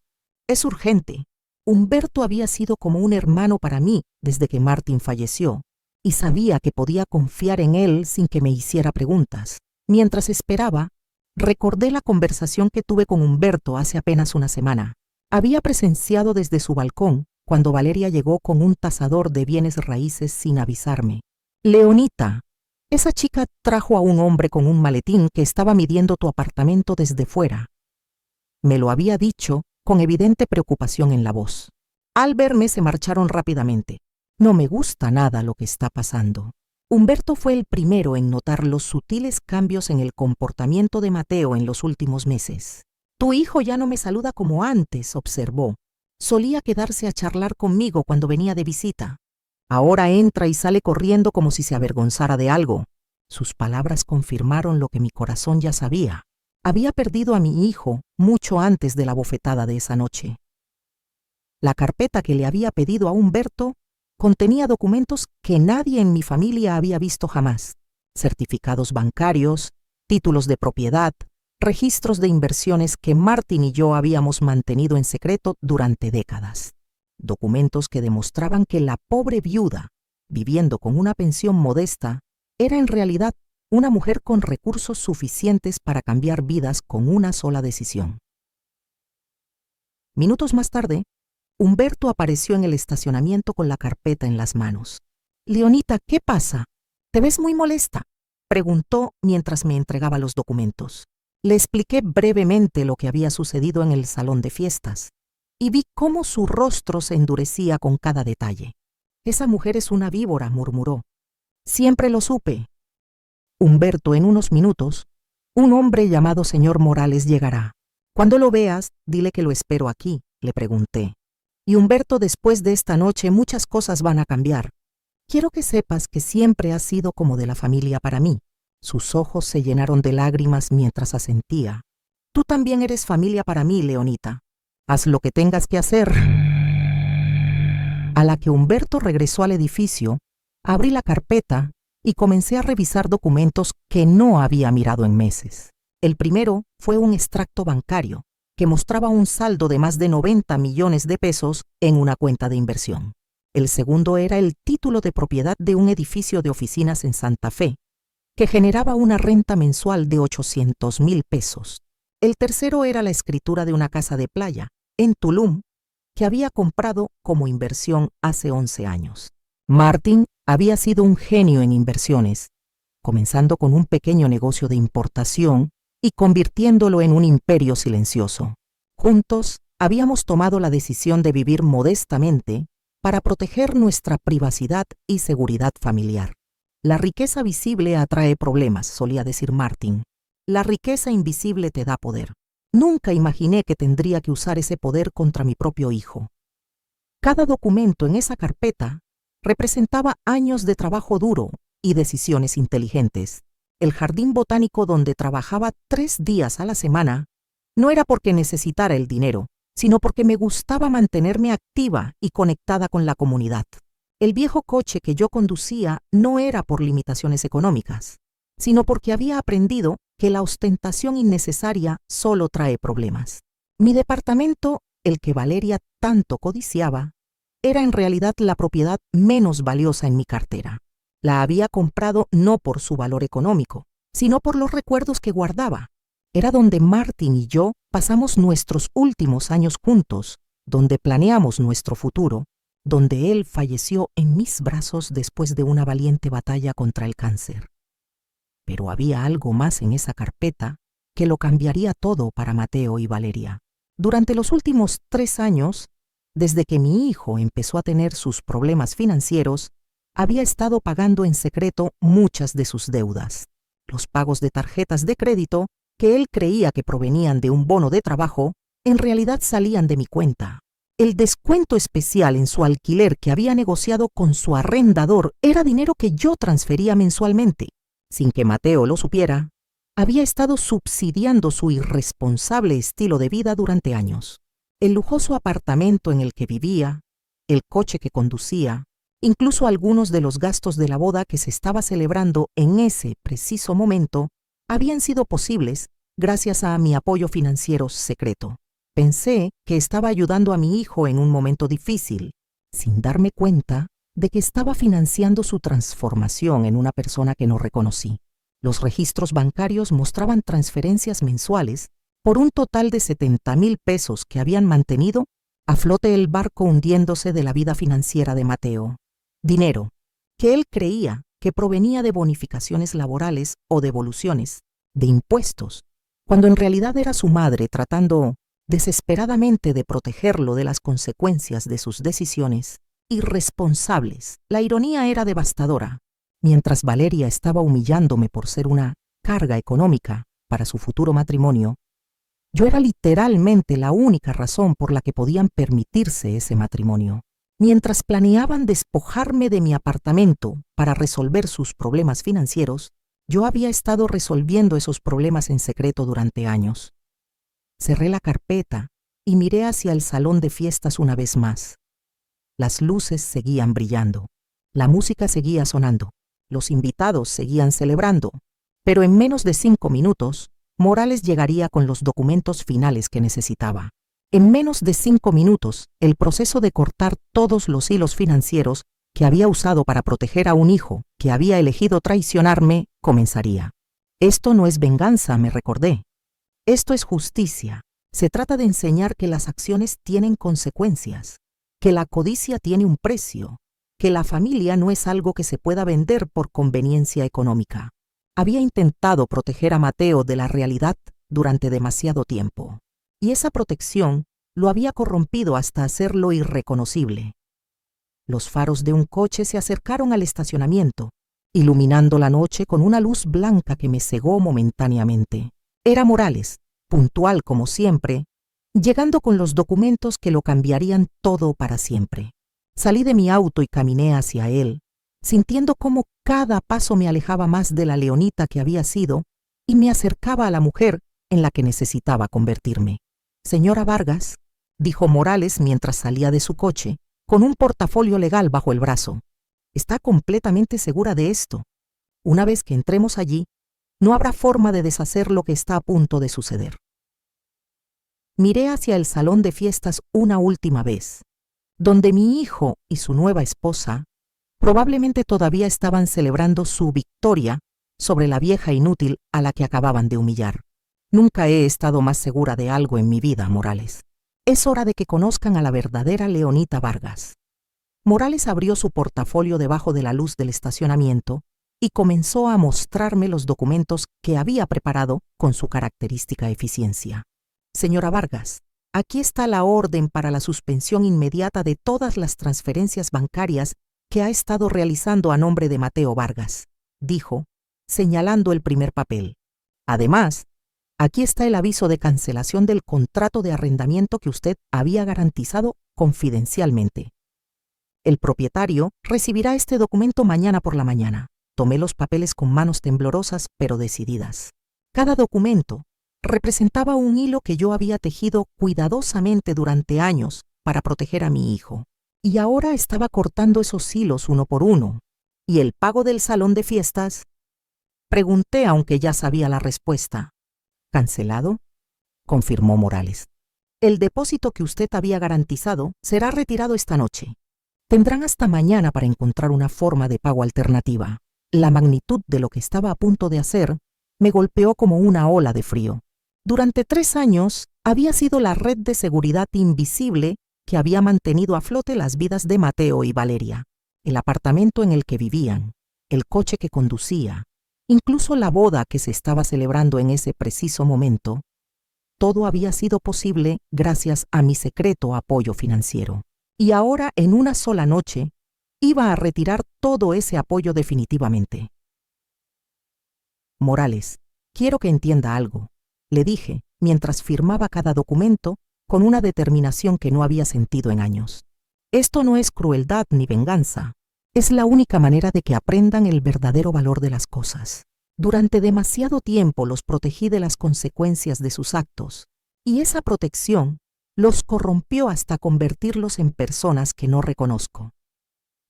Es urgente». Humberto había sido como un hermano para mí desde que Martín falleció, y sabía que podía confiar en él sin que me hiciera preguntas. Mientras esperaba, recordé la conversación que tuve con Humberto hace apenas una semana. Había presenciado desde su balcón cuando Valeria llegó con un tasador de bienes raíces sin avisarme. «Leonita, esa chica trajo a un hombre con un maletín que estaba midiendo tu apartamento desde fuera». Me lo había dicho con evidente preocupación en la voz. Al verme se marcharon rápidamente. No me gusta nada lo que está pasando. Humberto fue el primero en notar los sutiles cambios en el comportamiento de Mateo en los últimos meses. «Tu hijo ya no me saluda como antes», observó. «Solía quedarse a charlar conmigo cuando venía de visita. Ahora entra y sale corriendo como si se avergonzara de algo». Sus palabras confirmaron lo que mi corazón ya sabía. Había perdido a mi hijo mucho antes de la bofetada de esa noche. La carpeta que le había pedido a Humberto contenía documentos que nadie en mi familia había visto jamás: certificados bancarios, títulos de propiedad, registros de inversiones que Martin y yo habíamos mantenido en secreto durante décadas. Documentos que demostraban que la pobre viuda, viviendo con una pensión modesta, era en realidad una mujer con recursos suficientes para cambiar vidas con una sola decisión. Minutos más tarde, Humberto apareció en el estacionamiento con la carpeta en las manos. «Leonita, ¿qué pasa? ¿Te ves muy molesta?», preguntó mientras me entregaba los documentos. Le expliqué brevemente lo que había sucedido en el salón de fiestas y vi cómo su rostro se endurecía con cada detalle. «Esa mujer es una víbora», murmuró. «Siempre lo supe». «Humberto, en unos minutos, un hombre llamado señor Morales llegará. Cuando lo veas, dile que lo espero aquí», le pregunté. «Y Humberto, después de esta noche muchas cosas van a cambiar. Quiero que sepas que siempre has sido como de la familia para mí». Sus ojos se llenaron de lágrimas mientras asentía. «Tú también eres familia para mí, Leonita. Haz lo que tengas que hacer». A la que Humberto regresó al edificio, abrí la carpeta y comencé a revisar documentos que no había mirado en meses. El primero fue un extracto bancario que mostraba un saldo de más de 90 millones de pesos en una cuenta de inversión. El segundo era el título de propiedad de un edificio de oficinas en Santa Fe, que generaba una renta mensual de 800,000 pesos. El tercero era la escritura de una casa de playa, en Tulum, que había comprado como inversión hace 11 años. Martin había sido un genio en inversiones, comenzando con un pequeño negocio de importación y convirtiéndolo en un imperio silencioso. Juntos habíamos tomado la decisión de vivir modestamente para proteger nuestra privacidad y seguridad familiar. «La riqueza visible atrae problemas», solía decir Martin. «La riqueza invisible te da poder». Nunca imaginé que tendría que usar ese poder contra mi propio hijo. Cada documento en esa carpeta representaba años de trabajo duro y decisiones inteligentes. El jardín botánico donde trabajaba 3 días a la semana no era porque necesitara el dinero, sino porque me gustaba mantenerme activa y conectada con la comunidad. El viejo coche que yo conducía no era por limitaciones económicas, sino porque había aprendido que la ostentación innecesaria solo trae problemas. Mi departamento, el que Valeria tanto codiciaba, era en realidad la propiedad menos valiosa en mi cartera. La había comprado no por su valor económico, sino por los recuerdos que guardaba. Era donde Martin y yo pasamos nuestros últimos años juntos, donde planeamos nuestro futuro, donde él falleció en mis brazos después de una valiente batalla contra el cáncer. Pero había algo más en esa carpeta que lo cambiaría todo para Mateo y Valeria. Durante los últimos 3 años, desde que mi hijo empezó a tener sus problemas financieros, había estado pagando en secreto muchas de sus deudas. Los pagos de tarjetas de crédito, que él creía que provenían de un bono de trabajo, en realidad salían de mi cuenta. El descuento especial en su alquiler que había negociado con su arrendador era dinero que yo transfería mensualmente. Sin que Mateo lo supiera, había estado subsidiando su irresponsable estilo de vida durante años. El lujoso apartamento en el que vivía, el coche que conducía, incluso algunos de los gastos de la boda que se estaba celebrando en ese preciso momento, habían sido posibles gracias a mi apoyo financiero secreto. Pensé que estaba ayudando a mi hijo en un momento difícil, sin darme cuenta de que estaba financiando su transformación en una persona que no reconocí. Los registros bancarios mostraban transferencias mensuales por un total de 70,000 pesos que habían mantenido a flote el barco hundiéndose de la vida financiera de Mateo. Dinero que él creía que provenía de bonificaciones laborales o devoluciones, de impuestos, cuando en realidad era su madre tratando desesperadamente de protegerlo de las consecuencias de sus decisiones irresponsables. La ironía era devastadora. Mientras Valeria estaba humillándome por ser una carga económica para su futuro matrimonio, yo era literalmente la única razón por la que podían permitirse ese matrimonio. Mientras planeaban despojarme de mi apartamento para resolver sus problemas financieros, yo había estado resolviendo esos problemas en secreto durante años. Cerré la carpeta y miré hacia el salón de fiestas una vez más. Las luces seguían brillando, la música seguía sonando, los invitados seguían celebrando, pero en menos de 5 minutos, Morales llegaría con los documentos finales que necesitaba. En menos de 5 minutos, el proceso de cortar todos los hilos financieros que había usado para proteger a un hijo que había elegido traicionarme comenzaría. Esto no es venganza, me recordé. Esto es justicia. Se trata de enseñar que las acciones tienen consecuencias, que la codicia tiene un precio, que la familia no es algo que se pueda vender por conveniencia económica. Había intentado proteger a Mateo de la realidad durante demasiado tiempo, y esa protección lo había corrompido hasta hacerlo irreconocible. Los faros de un coche se acercaron al estacionamiento, iluminando la noche con una luz blanca que me cegó momentáneamente. Era Morales, puntual como siempre, llegando con los documentos que lo cambiarían todo para siempre. Salí de mi auto y caminé hacia él, sintiendo cómo cada paso me alejaba más de la leonita que había sido y me acercaba a la mujer en la que necesitaba convertirme. «Señora Vargas», dijo Morales mientras salía de su coche, con un portafolio legal bajo el brazo. «¿Está completamente segura de esto? Una vez que entremos allí, no habrá forma de deshacer lo que está a punto de suceder». Miré hacia el salón de fiestas una última vez, donde mi hijo y su nueva esposa probablemente todavía estaban celebrando su victoria sobre la vieja inútil a la que acababan de humillar. Nunca he estado más segura de algo en mi vida, Morales. Es hora de que conozcan a la verdadera Leonita Vargas. Morales abrió su portafolio debajo de la luz del estacionamiento y comenzó a mostrarme los documentos que había preparado con su característica eficiencia. «Señora Vargas, aquí está la orden para la suspensión inmediata de todas las transferencias bancarias que ha estado realizando a nombre de Mateo Vargas», dijo, señalando el primer papel. «Además, aquí está el aviso de cancelación del contrato de arrendamiento que usted había garantizado confidencialmente. El propietario recibirá este documento mañana por la mañana». Tomé los papeles con manos temblorosas pero decididas. Cada documento representaba un hilo que yo había tejido cuidadosamente durante años para proteger a mi hijo. Y ahora estaba cortando esos hilos uno por uno. ¿Y el pago del salón de fiestas? Pregunté, aunque ya sabía la respuesta. ¿Cancelado?, confirmó Morales. El depósito que usted había garantizado será retirado esta noche. Tendrán hasta mañana para encontrar una forma de pago alternativa. La magnitud de lo que estaba a punto de hacer me golpeó como una ola de frío. Durante 3 años había sido la red de seguridad invisible que había mantenido a flote las vidas de Mateo y Valeria, el apartamento en el que vivían, el coche que conducía, incluso la boda que se estaba celebrando en ese preciso momento. Todo había sido posible gracias a mi secreto apoyo financiero. Y ahora, en una sola noche, iba a retirar todo ese apoyo definitivamente. «Morales, quiero que entienda algo», le dije mientras firmaba cada documento con una determinación que no había sentido en años. «Esto no es crueldad ni venganza. Es la única manera de que aprendan el verdadero valor de las cosas. Durante demasiado tiempo los protegí de las consecuencias de sus actos, y esa protección los corrompió hasta convertirlos en personas que no reconozco.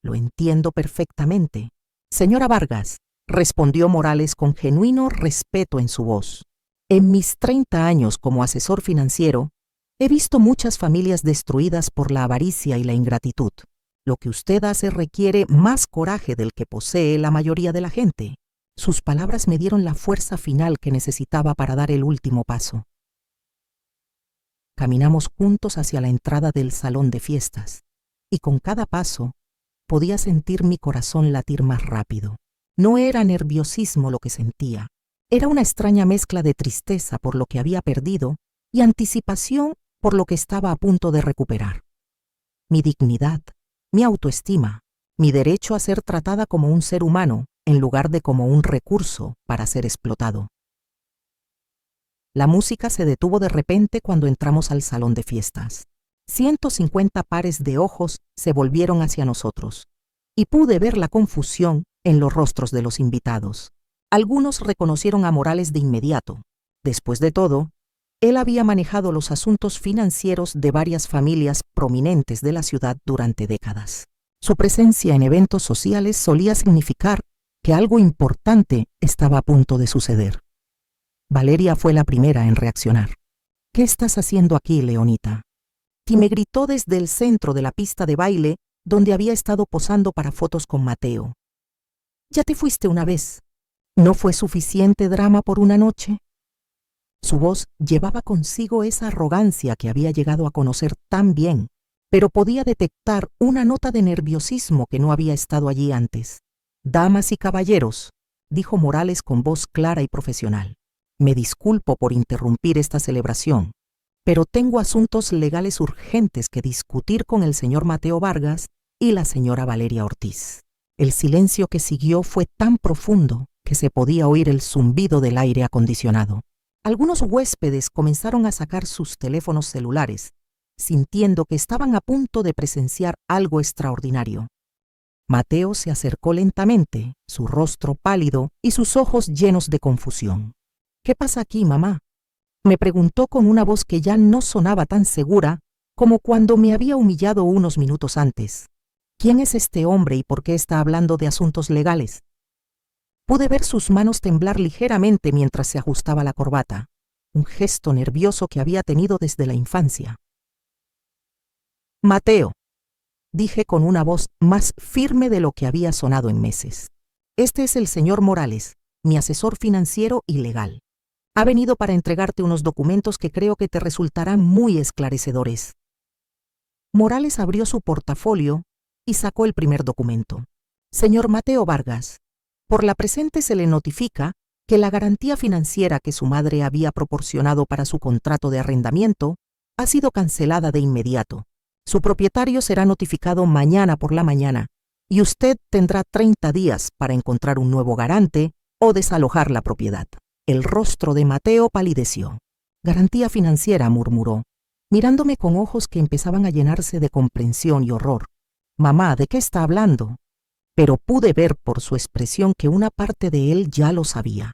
Lo entiendo perfectamente. Señora Vargas», respondió Morales con genuino respeto en su voz. «En mis 30 años como asesor financiero, he visto muchas familias destruidas por la avaricia y la ingratitud. Lo que usted hace requiere más coraje del que posee la mayoría de la gente». Sus palabras me dieron la fuerza final que necesitaba para dar el último paso. Caminamos juntos hacia la entrada del salón de fiestas, y con cada paso podía sentir mi corazón latir más rápido. No era nerviosismo lo que sentía, era una extraña mezcla de tristeza por lo que había perdido y anticipación por lo que estaba a punto de recuperar. Mi dignidad, mi autoestima, mi derecho a ser tratada como un ser humano en lugar de como un recurso para ser explotado. La música se detuvo de repente cuando entramos al salón de fiestas. 150 pares de ojos se volvieron hacia nosotros, y pude ver la confusión en los rostros de los invitados. Algunos reconocieron a Morales de inmediato. Después de todo, él había manejado los asuntos financieros de varias familias prominentes de la ciudad durante décadas. Su presencia en eventos sociales solía significar que algo importante estaba a punto de suceder. Valeria fue la primera en reaccionar. «¿Qué estás haciendo aquí, Leonita?», y me gritó desde el centro de la pista de baile donde había estado posando para fotos con Mateo. «Ya te fuiste una vez. ¿No fue suficiente drama por una noche?». Su voz llevaba consigo esa arrogancia que había llegado a conocer tan bien, pero podía detectar una nota de nerviosismo que no había estado allí antes. «Damas y caballeros», dijo Morales con voz clara y profesional, «me disculpo por interrumpir esta celebración, pero tengo asuntos legales urgentes que discutir con el señor Mateo Vargas y la señora Valeria Ortiz». El silencio que siguió fue tan profundo que se podía oír el zumbido del aire acondicionado. Algunos huéspedes comenzaron a sacar sus teléfonos celulares, sintiendo que estaban a punto de presenciar algo extraordinario. Mateo se acercó lentamente, su rostro pálido y sus ojos llenos de confusión. «¿Qué pasa aquí, mamá?», me preguntó con una voz que ya no sonaba tan segura como cuando me había humillado unos minutos antes. «¿Quién es este hombre y por qué está hablando de asuntos legales?». Pude ver sus manos temblar ligeramente mientras se ajustaba la corbata, un gesto nervioso que había tenido desde la infancia. «Mateo», dije con una voz más firme de lo que había sonado en meses. «Este es el señor Morales, mi asesor financiero y legal. Ha venido para entregarte unos documentos que creo que te resultarán muy esclarecedores». Morales abrió su portafolio y sacó el primer documento. «Señor Mateo Vargas, por la presente se le notifica que la garantía financiera que su madre había proporcionado para su contrato de arrendamiento ha sido cancelada de inmediato. Su propietario será notificado mañana por la mañana y usted tendrá 30 días para encontrar un nuevo garante o desalojar la propiedad». El rostro de Mateo palideció. «Garantía financiera», murmuró, mirándome con ojos que empezaban a llenarse de comprensión y horror. «Mamá, ¿de qué está hablando?». Pero pude ver por su expresión que una parte de él ya lo sabía.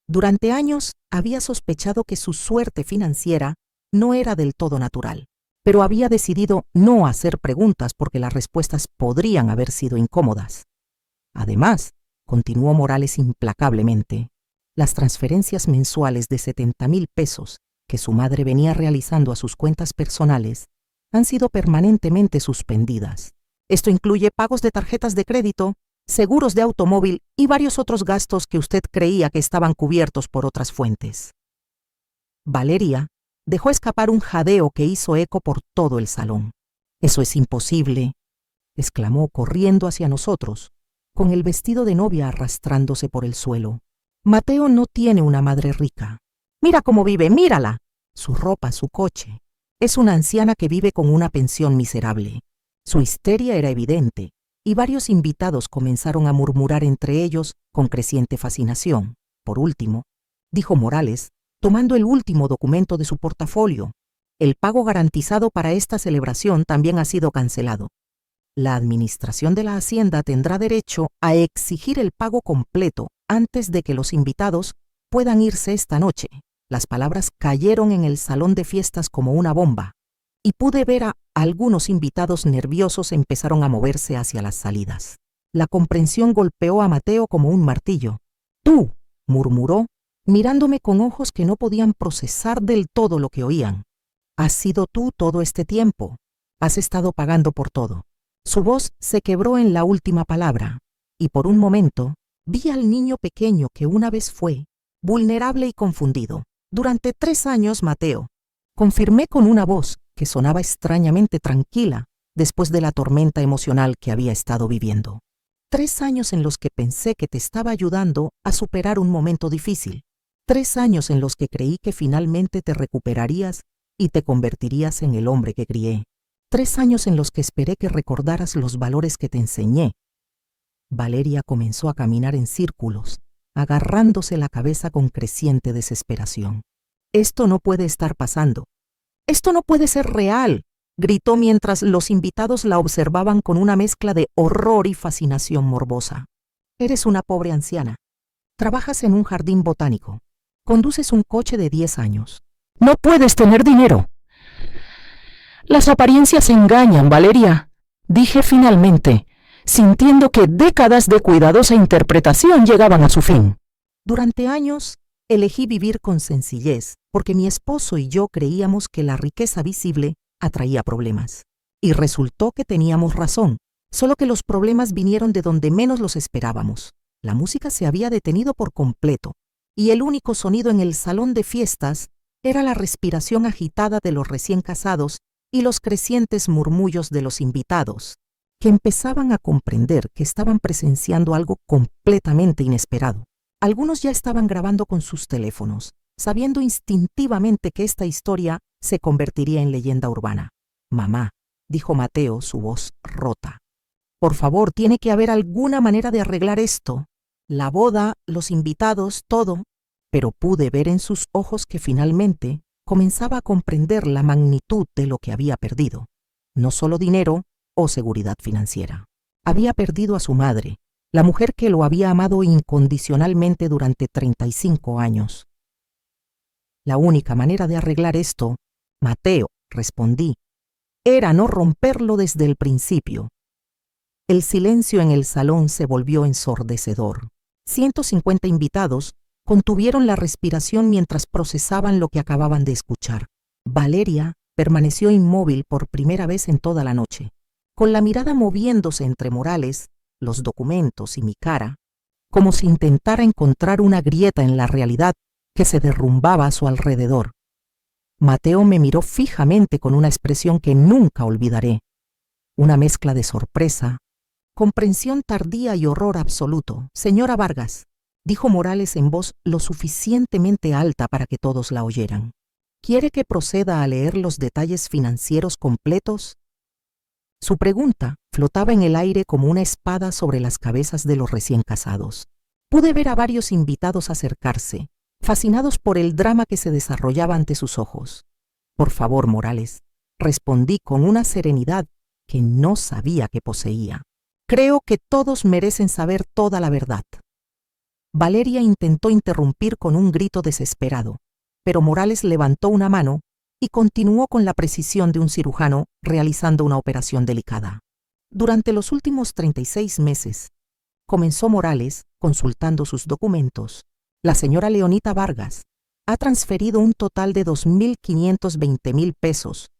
Durante años había sospechado que su suerte financiera no era del todo natural, pero había decidido no hacer preguntas porque las respuestas podrían haber sido incómodas. Además, continuó Morales implacablemente, las transferencias mensuales de 70,000 pesos que su madre venía realizando a sus cuentas personales han sido permanentemente suspendidas. Esto incluye pagos de tarjetas de crédito, seguros de automóvil y varios otros gastos que usted creía que estaban cubiertos por otras fuentes». Valeria dejó escapar un jadeo que hizo eco por todo el salón. «Eso es imposible», exclamó corriendo hacia nosotros, con el vestido de novia arrastrándose por el suelo. «Mateo no tiene una madre rica. Mira cómo vive, mírala. Su ropa, su coche. Es una anciana que vive con una pensión miserable». Su histeria era evidente, y varios invitados comenzaron a murmurar entre ellos con creciente fascinación. «Por último», dijo Morales, tomando el último documento de su portafolio, «el pago garantizado para esta celebración también ha sido cancelado. La Administración de la Hacienda tendrá derecho a exigir el pago completo antes de que los invitados puedan irse esta noche». Las palabras cayeron en el salón de fiestas como una bomba, y pude ver a algunos invitados nerviosos empezaron a moverse hacia las salidas. La comprensión golpeó a Mateo como un martillo. «Tú», murmuró, mirándome con ojos que no podían procesar del todo lo que oían. «Has sido tú todo este tiempo. Has estado pagando por todo». Su voz se quebró en la última palabra, y por un momento vi al niño pequeño que una vez fue, vulnerable y confundido. «Durante 3 años, Mateo», confirmé con una voz que sonaba extrañamente tranquila después de la tormenta emocional que había estado viviendo. 3 años en los que pensé que te estaba ayudando a superar un momento difícil. 3 años en los que creí que finalmente te recuperarías y te convertirías en el hombre que crié. 3 años en los que esperé que recordaras los valores que te enseñé. Valeria comenzó a caminar en círculos, agarrándose la cabeza con creciente desesperación. «Esto no puede estar pasando. Esto no puede ser real», gritó mientras los invitados la observaban con una mezcla de horror y fascinación morbosa. «Eres una pobre anciana. Trabajas en un jardín botánico. Conduces un coche de 10 años. No puedes tener dinero». «Las apariencias engañan, Valeria», dije finalmente, sintiendo que décadas de cuidadosa interpretación llegaban a su fin. Durante años, elegí vivir con sencillez, porque mi esposo y yo creíamos que la riqueza visible atraía problemas. Y resultó que teníamos razón, solo que los problemas vinieron de donde menos los esperábamos. La música se había detenido por completo, y el único sonido en el salón de fiestas era la respiración agitada de los recién casados y los crecientes murmullos de los invitados, que empezaban a comprender que estaban presenciando algo completamente inesperado. Algunos ya estaban grabando con sus teléfonos, sabiendo instintivamente que esta historia se convertiría en leyenda urbana. «Mamá», dijo Mateo, su voz rota. «Por favor, tiene que haber alguna manera de arreglar esto. La boda, los invitados, todo». Pero pude ver en sus ojos que finalmente comenzaba a comprender la magnitud de lo que había perdido. No solo dinero o seguridad financiera. Había perdido a su madre, la mujer que lo había amado incondicionalmente durante 35 años. «La única manera de arreglar esto, Mateo», respondí, «era no romperlo desde el principio». El silencio en el salón se volvió ensordecedor. 150 invitados contuvieron la respiración mientras procesaban lo que acababan de escuchar. Valeria permaneció inmóvil por primera vez en toda la noche, con la mirada moviéndose entre Morales, los documentos y mi cara, como si intentara encontrar una grieta en la realidad que se derrumbaba a su alrededor. Mateo me miró fijamente con una expresión que nunca olvidaré, una mezcla de sorpresa, comprensión tardía y horror absoluto. «Señora Vargas», dijo Morales en voz lo suficientemente alta para que todos la oyeran, «¿quiere que proceda a leer los detalles financieros completos?» Su pregunta flotaba en el aire como una espada sobre las cabezas de los recién casados. Pude ver a varios invitados acercarse, fascinados por el drama que se desarrollaba ante sus ojos. «Por favor, Morales», respondí con una serenidad que no sabía que poseía. «Creo que todos merecen saber toda la verdad». Valeria intentó interrumpir con un grito desesperado, pero Morales levantó una mano y continuó con la precisión de un cirujano realizando una operación delicada. «Durante los últimos 36 meses», comenzó Morales consultando sus documentos, «la señora Leonita Vargas ha transferido un total de 2.520.000 pesos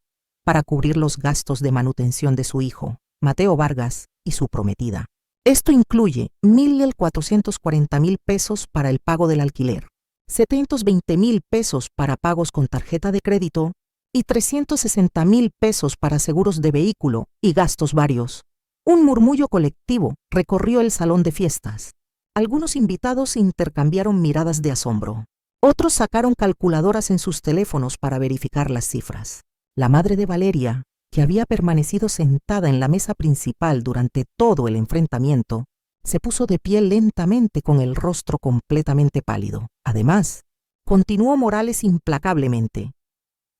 para cubrir los gastos de manutención de su hijo, Mateo Vargas, y su prometida. Esto incluye 1.440.000 pesos para el pago del alquiler, 720.000 pesos para pagos con tarjeta de crédito y 360.000 pesos para seguros de vehículo y gastos varios». Un murmullo colectivo recorrió el salón de fiestas. Algunos invitados intercambiaron miradas de asombro. Otros sacaron calculadoras en sus teléfonos para verificar las cifras. La madre de Valeria, que había permanecido sentada en la mesa principal durante todo el enfrentamiento, se puso de pie lentamente con el rostro completamente pálido. Además, continuó Morales implacablemente,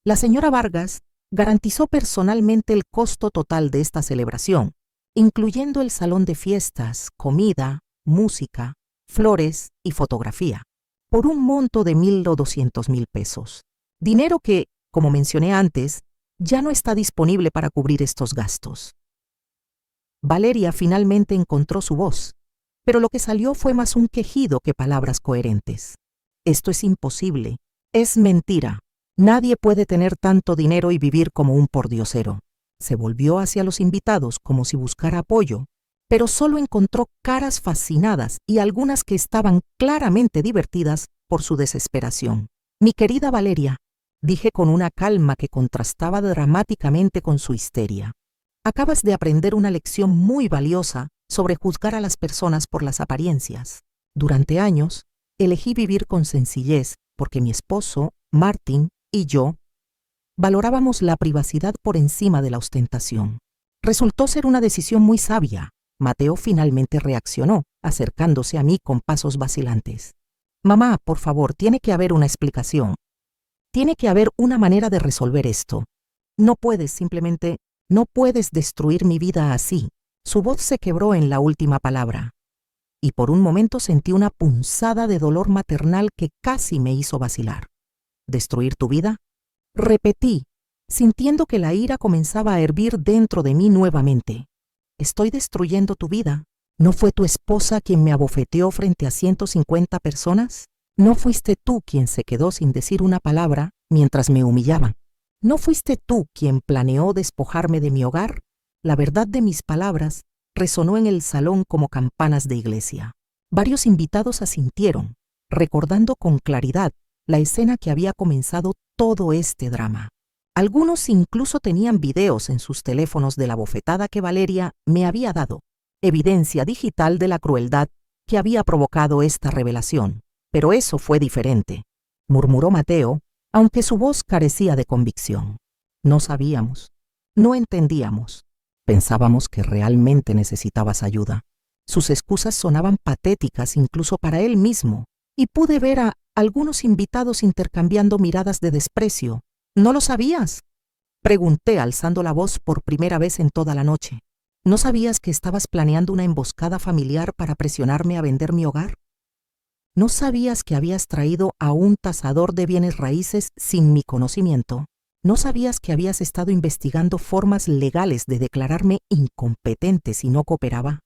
«la señora Vargas garantizó personalmente el costo total de esta celebración, incluyendo el salón de fiestas, comida, música, flores y fotografía, por un monto de 1.000 o 200.000 pesos. Dinero que, como mencioné antes, ya no está disponible para cubrir estos gastos». Valeria finalmente encontró su voz, pero lo que salió fue más un quejido que palabras coherentes. «Esto es imposible. Es mentira. Nadie puede tener tanto dinero y vivir como un pordiosero». Se volvió hacia los invitados como si buscara apoyo, pero solo encontró caras fascinadas y algunas que estaban claramente divertidas por su desesperación. «Mi querida Valeria», dije con una calma que contrastaba dramáticamente con su histeria, «acabas de aprender una lección muy valiosa sobre juzgar a las personas por las apariencias. Durante años, elegí vivir con sencillez porque mi esposo, Martin, y yo valorábamos la privacidad por encima de la ostentación. Resultó ser una decisión muy sabia. Mateo finalmente reaccionó, acercándose a mí con pasos vacilantes. Mamá, por favor, tiene que haber una explicación. Tiene que haber una manera de resolver esto. No puedes destruir mi vida así. Su voz se quebró en la última palabra, y por un momento sentí una punzada de dolor maternal que casi me hizo vacilar. ¿Destruir tu vida? Repetí, sintiendo que la ira comenzaba a hervir dentro de mí nuevamente. Estoy destruyendo tu vida. ¿No fue tu esposa quien me abofeteó frente a 150 personas? ¿No fuiste tú quien se quedó sin decir una palabra mientras me humillaban? ¿No fuiste tú quien planeó despojarme de mi hogar? La verdad de mis palabras resonó en el salón como campanas de iglesia. Varios invitados asintieron, recordando con claridad la escena que había comenzado todo este drama. Algunos incluso tenían videos en sus teléfonos de la bofetada que Valeria me había dado, evidencia digital de la crueldad que había provocado esta revelación. Pero eso fue diferente, murmuró Mateo, aunque su voz carecía de convicción. No sabíamos, no entendíamos. Pensábamos que realmente necesitabas ayuda. Sus excusas sonaban patéticas incluso para él mismo, y pude ver a algunos invitados intercambiando miradas de desprecio. ¿No lo sabías?, pregunté alzando la voz por primera vez en toda la noche. ¿No sabías que estabas planeando una emboscada familiar para presionarme a vender mi hogar? ¿No sabías que habías traído a un tasador de bienes raíces sin mi conocimiento? ¿No sabías que habías estado investigando formas legales de declararme incompetente si no cooperaba?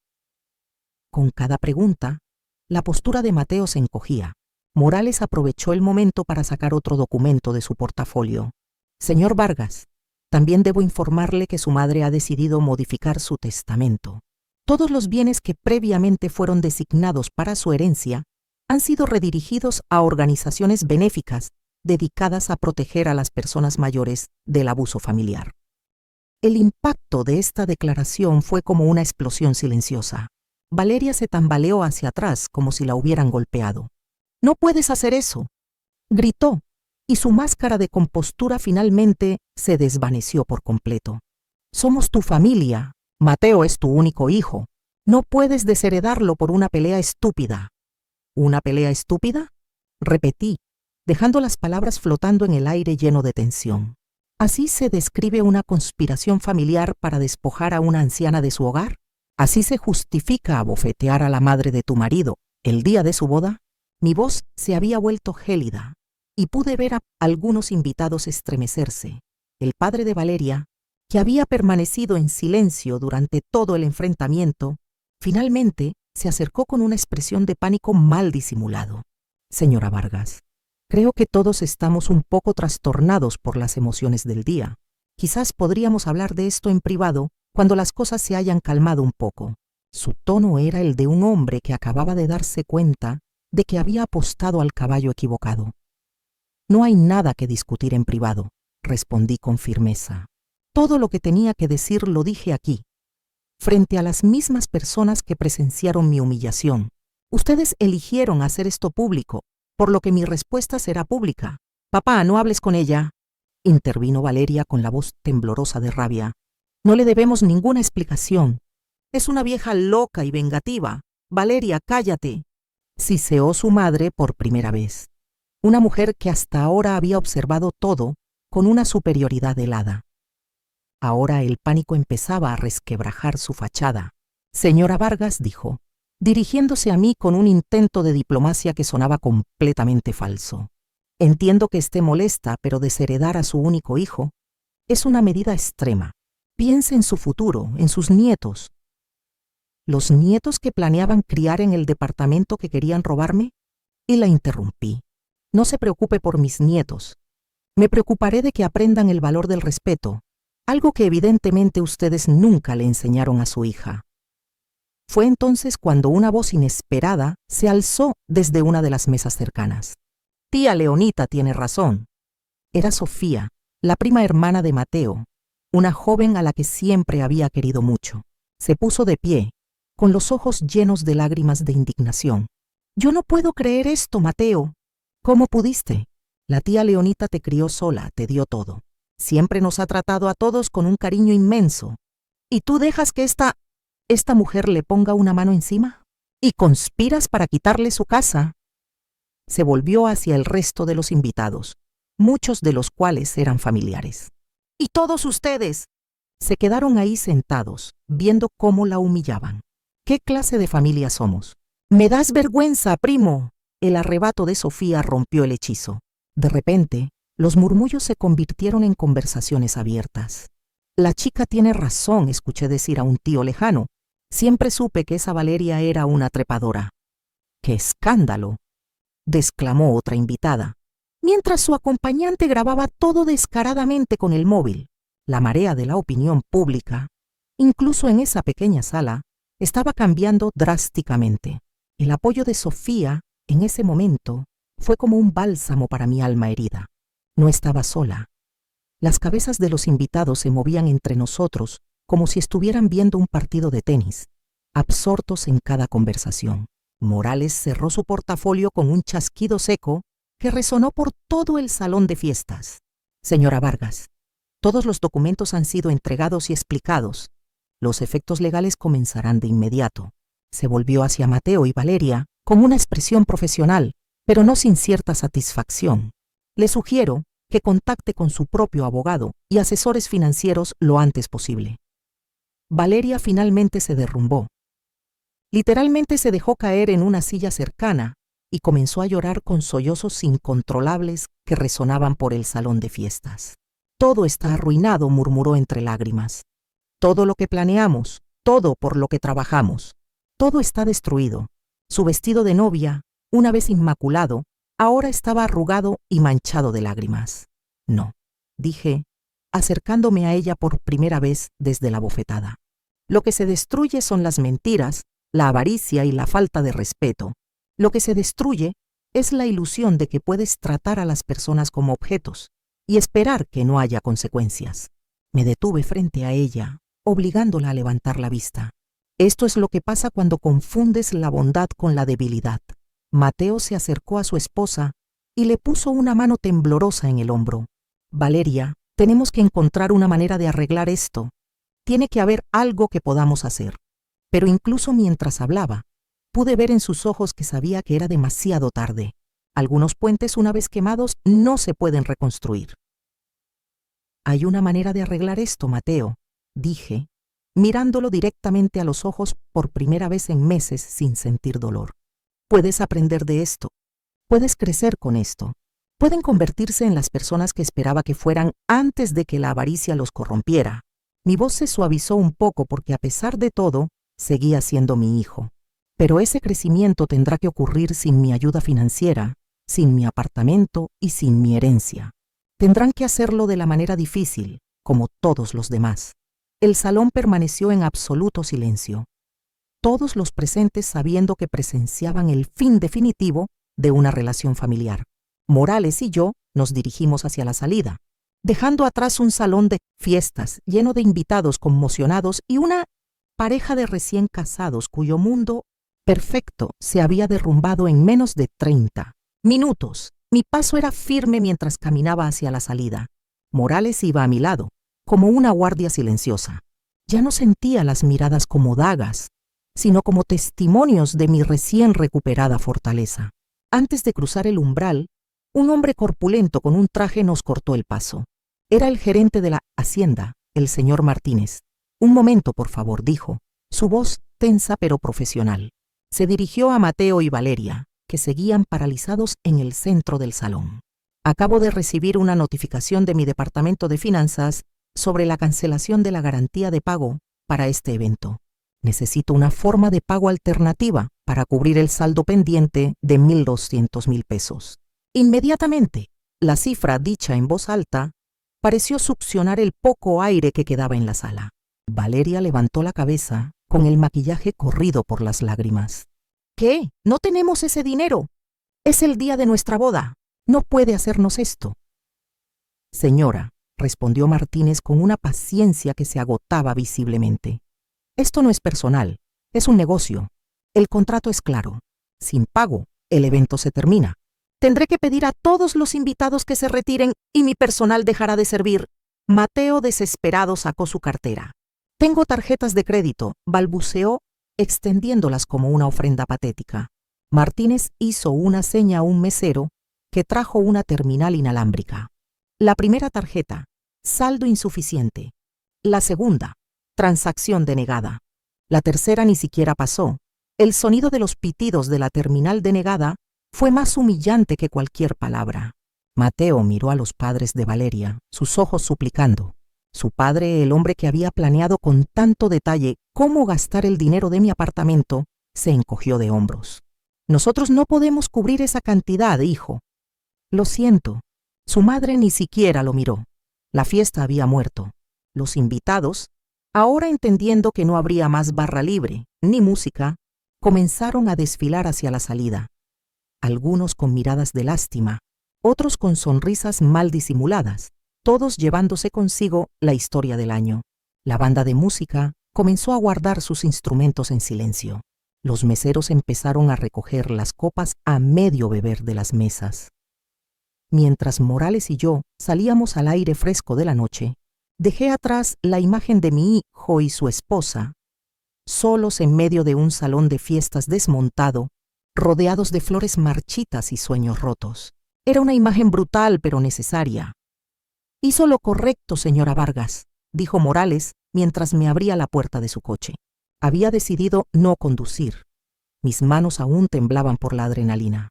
Con cada pregunta, la postura de Mateo se encogía. Morales aprovechó el momento para sacar otro documento de su portafolio. Señor Vargas, también debo informarle que su madre ha decidido modificar su testamento. Todos los bienes que previamente fueron designados para su herencia han sido redirigidos a organizaciones benéficas dedicadas a proteger a las personas mayores del abuso familiar. El impacto de esta declaración fue como una explosión silenciosa. Valeria se tambaleó hacia atrás como si la hubieran golpeado. «¡No puedes hacer eso!», gritó, y su máscara de compostura finalmente se desvaneció por completo. «Somos tu familia. Mateo es tu único hijo. No puedes desheredarlo por una pelea estúpida». «¿Una pelea estúpida?», repetí, dejando las palabras flotando en el aire lleno de tensión. ¿Así se describe una conspiración familiar para despojar a una anciana de su hogar? ¿Así se justifica abofetear a la madre de tu marido el día de su boda? Mi voz se había vuelto gélida y pude ver a algunos invitados estremecerse. El padre de Valeria, que había permanecido en silencio durante todo el enfrentamiento, finalmente se acercó con una expresión de pánico mal disimulado. «Señora Vargas, creo que todos estamos un poco trastornados por las emociones del día. Quizás podríamos hablar de esto en privado cuando las cosas se hayan calmado un poco». Su tono era el de un hombre que acababa de darse cuenta de que había apostado al caballo equivocado. «No hay nada que discutir en privado», respondí con firmeza. «Todo lo que tenía que decir lo dije aquí, frente a las mismas personas que presenciaron mi humillación. Ustedes eligieron hacer esto público, por lo que mi respuesta será pública». «Papá, no hables con ella», intervino Valeria con la voz temblorosa de rabia. «No le debemos ninguna explicación. Es una vieja loca y vengativa. Valeria, cállate», siseó su madre por primera vez. Una mujer que hasta ahora había observado todo con una superioridad helada. Ahora el pánico empezaba a resquebrajar su fachada. «Señora Vargas», dijo, dirigiéndose a mí con un intento de diplomacia que sonaba completamente falso. «Entiendo que esté molesta, pero desheredar a su único hijo es una medida extrema. Piense en su futuro, en sus nietos». «¿Los nietos que planeaban criar en el departamento que querían robarme?», y la interrumpí. «No se preocupe por mis nietos. Me preocuparé de que aprendan el valor del respeto, algo que evidentemente ustedes nunca le enseñaron a su hija». Fue entonces cuando una voz inesperada se alzó desde una de las mesas cercanas. «Tía Leonita tiene razón». Era Sofía, la prima hermana de Mateo, una joven a la que siempre había querido mucho. Se puso de pie, con los ojos llenos de lágrimas de indignación. «Yo no puedo creer esto, Mateo». «¿Cómo pudiste? La tía Leonita te crió sola, te dio todo. Siempre nos ha tratado a todos con un cariño inmenso. Y tú dejas que esta esta mujer le ponga una mano encima? ¿Y conspiras para quitarle su casa? Se volvió hacia el resto de los invitados, muchos de los cuales eran familiares. ¿Y todos ustedes? Se quedaron ahí sentados, viendo cómo la humillaban. ¿Qué clase de familia somos? «Me das vergüenza, primo». El arrebato de Sofía rompió el hechizo. De repente, los murmullos se convirtieron en conversaciones abiertas. «La chica tiene razón», escuché decir a un tío lejano. «Siempre supe que esa Valeria era una trepadora». «¡Qué escándalo!», exclamó otra invitada, mientras su acompañante grababa todo descaradamente con el móvil. La marea de la opinión pública, incluso en esa pequeña sala, estaba cambiando drásticamente. El apoyo de Sofía, en ese momento, fue como un bálsamo para mi alma herida. No estaba sola. Las cabezas de los invitados se movían entre nosotros como si estuvieran viendo un partido de tenis, absortos en cada conversación. Morales cerró su portafolio con un chasquido seco que resonó por todo el salón de fiestas. «Señora Vargas, todos los documentos han sido entregados y explicados. Los efectos legales comenzarán de inmediato». Se volvió hacia Mateo y Valeria con una expresión profesional, pero no sin cierta satisfacción. «Le sugiero que contacte con su propio abogado y asesores financieros lo antes posible». Valeria finalmente se derrumbó. Literalmente se dejó caer en una silla cercana y comenzó a llorar con sollozos incontrolables que resonaban por el salón de fiestas. «Todo está arruinado», murmuró entre lágrimas. «Todo lo que planeamos, todo por lo que trabajamos, todo está destruido». Su vestido de novia, una vez inmaculado, ahora estaba arrugado y manchado de lágrimas. «No», dije, acercándome a ella por primera vez desde la bofetada. «Lo que se destruye son las mentiras, la avaricia y la falta de respeto. Lo que se destruye es la ilusión de que puedes tratar a las personas como objetos y esperar que no haya consecuencias». Me detuve frente a ella, obligándola a levantar la vista. «Esto es lo que pasa cuando confundes la bondad con la debilidad». Mateo se acercó a su esposa y le puso una mano temblorosa en el hombro. «Valeria, tenemos que encontrar una manera de arreglar esto. Tiene que haber algo que podamos hacer». Pero incluso mientras hablaba, pude ver en sus ojos que sabía que era demasiado tarde. Algunos puentes, una vez quemados, no se pueden reconstruir. «Hay una manera de arreglar esto, Mateo», dije, mirándolo directamente a los ojos por primera vez en meses sin sentir dolor. «Puedes aprender de esto. Puedes crecer con esto. Pueden convertirse en las personas que esperaba que fueran antes de que la avaricia los corrompiera». Mi voz se suavizó un poco porque, a pesar de todo, seguía siendo mi hijo. «Pero ese crecimiento tendrá que ocurrir sin mi ayuda financiera, sin mi apartamento y sin mi herencia. Tendrán que hacerlo de la manera difícil, como todos los demás». El salón permaneció en absoluto silencio. Todos los presentes sabiendo que presenciaban el fin definitivo de una relación familiar. Morales y yo nos dirigimos hacia la salida, dejando atrás un salón de fiestas lleno de invitados conmocionados y una pareja de recién casados cuyo mundo perfecto se había derrumbado en menos de 30 minutos. Mi paso era firme mientras caminaba hacia la salida. Morales iba a mi lado, como una guardia silenciosa. Ya no sentía las miradas como dagas, sino como testimonios de mi recién recuperada fortaleza. Antes de cruzar el umbral, un hombre corpulento con un traje nos cortó el paso. Era el gerente de la hacienda, el señor Martínez. «Un momento, por favor», dijo, su voz tensa pero profesional. Se dirigió a Mateo y Valeria, que seguían paralizados en el centro del salón. «Acabo de recibir una notificación de mi departamento de finanzas sobre la cancelación de la garantía de pago para este evento. Necesito una forma de pago alternativa para cubrir el saldo pendiente de 1.200.000 pesos». Inmediatamente, la cifra dicha en voz alta pareció succionar el poco aire que quedaba en la sala. Valeria levantó la cabeza con el maquillaje corrido por las lágrimas. «¿Qué? No tenemos ese dinero. Es el día de nuestra boda. No puede hacernos esto». «Señora», respondió Martínez con una paciencia que se agotaba visiblemente. «Esto no es personal, es un negocio. El contrato es claro. Sin pago, el evento se termina. Tendré que pedir a todos los invitados que se retiren y mi personal dejará de servir». Mateo, desesperado, sacó su cartera. Tengo tarjetas de crédito, balbuceó, extendiéndolas como una ofrenda patética. Martínez hizo una seña a un mesero que trajo una terminal inalámbrica. La primera tarjeta, saldo insuficiente. La segunda, transacción denegada. La tercera ni siquiera pasó. El sonido de los pitidos de la terminal denegada fue más humillante que cualquier palabra. Mateo miró a los padres de Valeria, sus ojos suplicando. Su padre, el hombre que había planeado con tanto detalle cómo gastar el dinero de mi apartamento, se encogió de hombros. Nosotros no podemos cubrir esa cantidad, hijo. Lo siento. Su madre ni siquiera lo miró. La fiesta había muerto. Los invitados, ahora entendiendo que no habría más barra libre ni música, comenzaron a desfilar hacia la salida. Algunos con miradas de lástima, otros con sonrisas mal disimuladas, todos llevándose consigo la historia del año. La banda de música comenzó a guardar sus instrumentos en silencio. Los meseros empezaron a recoger las copas a medio beber de las mesas. Mientras Morales y yo salíamos al aire fresco de la noche, dejé atrás la imagen de mi hijo y su esposa, solos en medio de un salón de fiestas desmontado, rodeados de flores marchitas y sueños rotos. Era una imagen brutal pero necesaria. Hizo lo correcto, señora Vargas, dijo Morales mientras me abría la puerta de su coche. Había decidido no conducir. Mis manos aún temblaban por la adrenalina.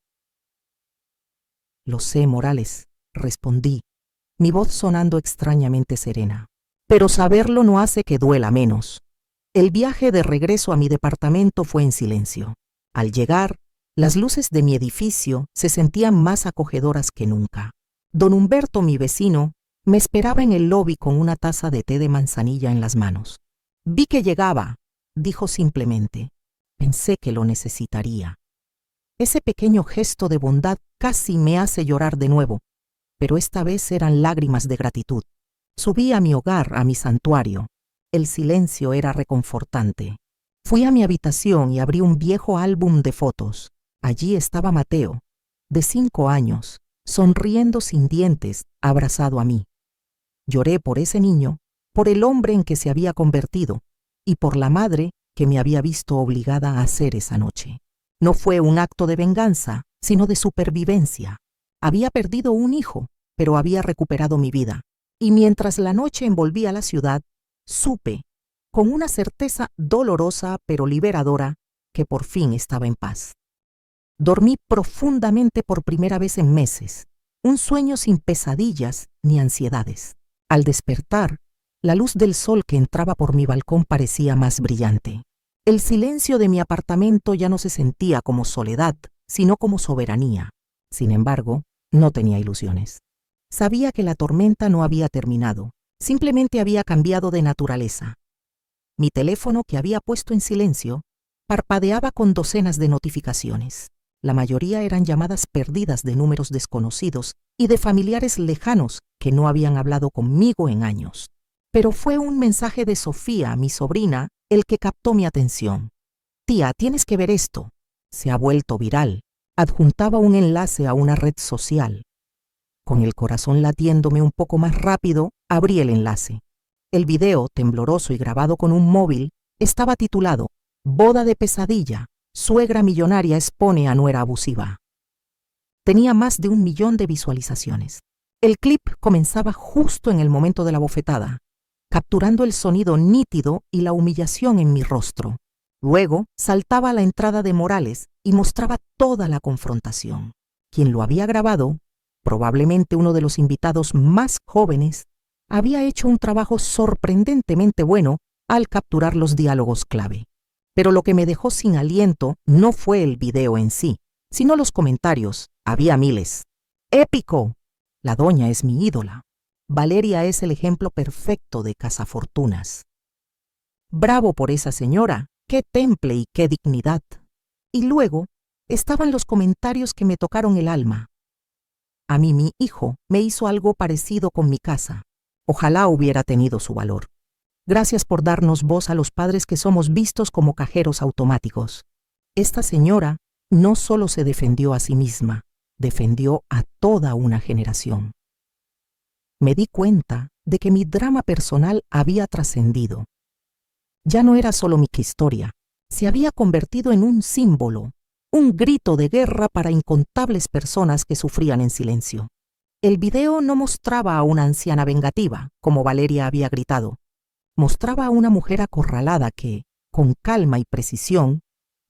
Lo sé, Morales, respondí, mi voz sonando extrañamente serena. Pero saberlo no hace que duela menos. El viaje de regreso a mi departamento fue en silencio. Al llegar, las luces de mi edificio se sentían más acogedoras que nunca. Don Humberto, mi vecino, me esperaba en el lobby con una taza de té de manzanilla en las manos. Vi que llegaba, dijo simplemente. Pensé que lo necesitaría. Ese pequeño gesto de bondad casi me hace llorar de nuevo, pero esta vez eran lágrimas de gratitud. Subí a mi hogar, a mi santuario. El silencio era reconfortante. Fui a mi habitación y abrí un viejo álbum de fotos. Allí estaba Mateo, de 5 años, sonriendo sin dientes, abrazado a mí. Lloré por ese niño, por el hombre en que se había convertido y por la madre que me había visto obligada a hacer esa noche. No fue un acto de venganza, sino de supervivencia. Había perdido un hijo, pero había recuperado mi vida. Y mientras la noche envolvía la ciudad, supe, con una certeza dolorosa pero liberadora, que por fin estaba en paz. Dormí profundamente por primera vez en meses, un sueño sin pesadillas ni ansiedades. Al despertar, la luz del sol que entraba por mi balcón parecía más brillante. El silencio de mi apartamento ya no se sentía como soledad, sino como soberanía. Sin embargo, no tenía ilusiones. Sabía que la tormenta no había terminado, simplemente había cambiado de naturaleza. Mi teléfono, que había puesto en silencio, parpadeaba con docenas de notificaciones. La mayoría eran llamadas perdidas de números desconocidos y de familiares lejanos que no habían hablado conmigo en años. Pero fue un mensaje de Sofía, mi sobrina, el que captó mi atención. «Tía, tienes que ver esto. Se ha vuelto viral». Adjuntaba un enlace a una red social. Con el corazón latiéndome un poco más rápido, abrí el enlace. El video, tembloroso y grabado con un móvil, estaba titulado «Boda de pesadilla. Suegra millonaria expone a nuera abusiva». Tenía más de 1 millón de visualizaciones. El clip comenzaba justo en el momento de la bofetada, capturando el sonido nítido y la humillación en mi rostro. Luego saltaba a la entrada de Morales y mostraba toda la confrontación. Quien lo había grabado, probablemente uno de los invitados más jóvenes, había hecho un trabajo sorprendentemente bueno al capturar los diálogos clave. Pero lo que me dejó sin aliento no fue el video en sí, sino los comentarios. Había miles. ¡Épico! La doña es mi ídola. Valeria es el ejemplo perfecto de cazafortunas. Bravo por esa señora. ¡Qué temple y qué dignidad! Y luego estaban los comentarios que me tocaron el alma. A mí mi hijo me hizo algo parecido con mi casa. Ojalá hubiera tenido su valor. Gracias por darnos voz a los padres que somos vistos como cajeros automáticos. Esta señora no solo se defendió a sí misma, defendió a toda una generación. Me di cuenta de que mi drama personal había trascendido. Ya no era solo mi historia, se había convertido en un símbolo, un grito de guerra para incontables personas que sufrían en silencio. El video no mostraba a una anciana vengativa, como Valeria había gritado. Mostraba a una mujer acorralada que, con calma y precisión,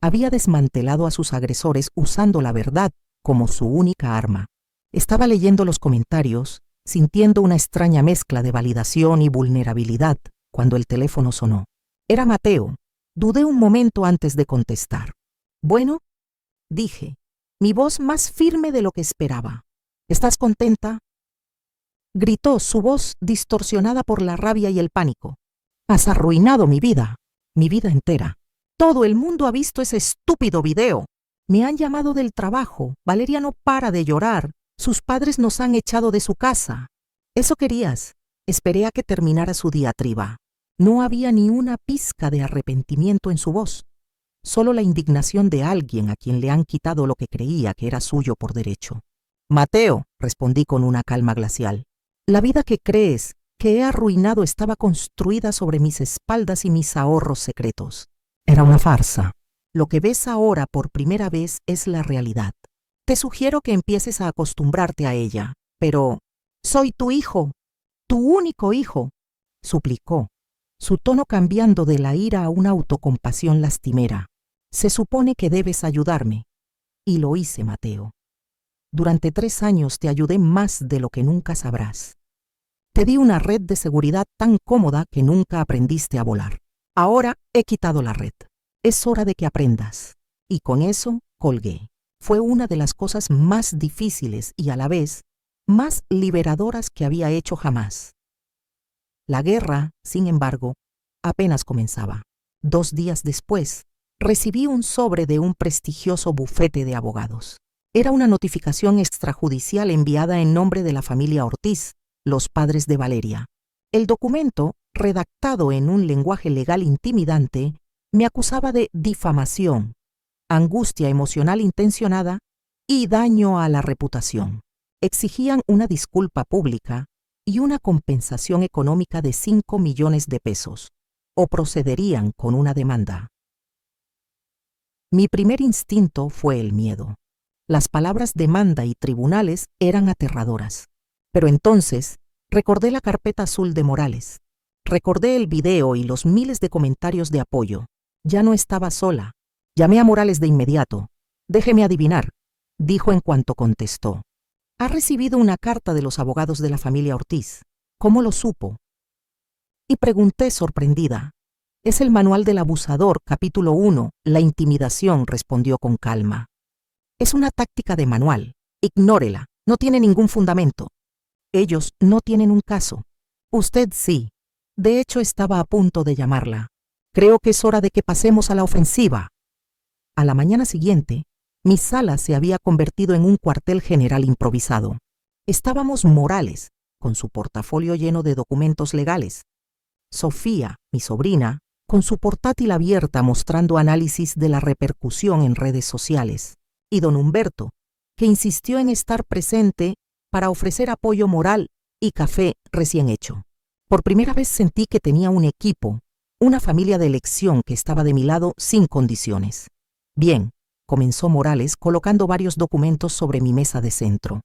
había desmantelado a sus agresores usando la verdad como su única arma. Estaba leyendo los comentarios, sintiendo una extraña mezcla de validación y vulnerabilidad cuando el teléfono sonó. Era Mateo. Dudé un momento antes de contestar. «Bueno», dije, mi voz más firme de lo que esperaba. «¿Estás contenta?», gritó, su voz distorsionada por la rabia y el pánico. «Has arruinado mi vida entera. Todo el mundo ha visto ese estúpido video. Me han llamado del trabajo. Valeria no para de llorar. Sus padres nos han echado de su casa». «¿Eso querías?», esperé a que terminara su diatriba. No había ni una pizca de arrepentimiento en su voz, solo la indignación de alguien a quien le han quitado lo que creía que era suyo por derecho. «Mateo», respondí con una calma glacial, «la vida que crees que he arruinado estaba construida sobre mis espaldas y mis ahorros secretos. Era una farsa. Lo que ves ahora por primera vez es la realidad. Te sugiero que empieces a acostumbrarte a ella, pero soy tu hijo, tu único hijo», suplicó, su tono cambiando de la ira a una autocompasión lastimera. «Se supone que debes ayudarme». Y lo hice, Mateo. Durante 3 años te ayudé más de lo que nunca sabrás. Te di una red de seguridad tan cómoda que nunca aprendiste a volar. Ahora he quitado la red. Es hora de que aprendas. Y con eso colgué. Fue una de las cosas más difíciles y a la vez más liberadoras que había hecho jamás. La guerra, sin embargo, apenas comenzaba. 2 días después, recibí un sobre de un prestigioso bufete de abogados. Era una notificación extrajudicial enviada en nombre de la familia Ortiz, los padres de Valeria. El documento, redactado en un lenguaje legal intimidante, me acusaba de difamación, angustia emocional intencionada y daño a la reputación. Exigían una disculpa pública y una compensación económica de 5 millones de pesos, o procederían con una demanda. Mi primer instinto fue el miedo. Las palabras demanda y tribunales eran aterradoras. Pero entonces recordé la carpeta azul de Morales. Recordé el video y los miles de comentarios de apoyo. Ya no estaba sola. Llamé a Morales de inmediato. «Déjeme adivinar», dijo en cuanto contestó. «Ha recibido una carta de los abogados de la familia Ortiz. ¿Cómo lo supo?». Y pregunté sorprendida. «Es el manual del abusador, capítulo 1, la intimidación», respondió con calma. «Es una táctica de manual. Ignórela. No tiene ningún fundamento. Ellos no tienen un caso. Usted sí. De hecho, estaba a punto de llamarla. Creo que es hora de que pasemos a la ofensiva». A la mañana siguiente, mi sala se había convertido en un cuartel general improvisado. Estábamos Morales, con su portafolio lleno de documentos legales. Sofía, mi sobrina, con su portátil abierta mostrando análisis de la repercusión en redes sociales. Y don Humberto, que insistió en estar presente para ofrecer apoyo moral y café recién hecho. Por primera vez sentí que tenía un equipo, una familia de elección que estaba de mi lado sin condiciones. «Bien», comenzó Morales colocando varios documentos sobre mi mesa de centro.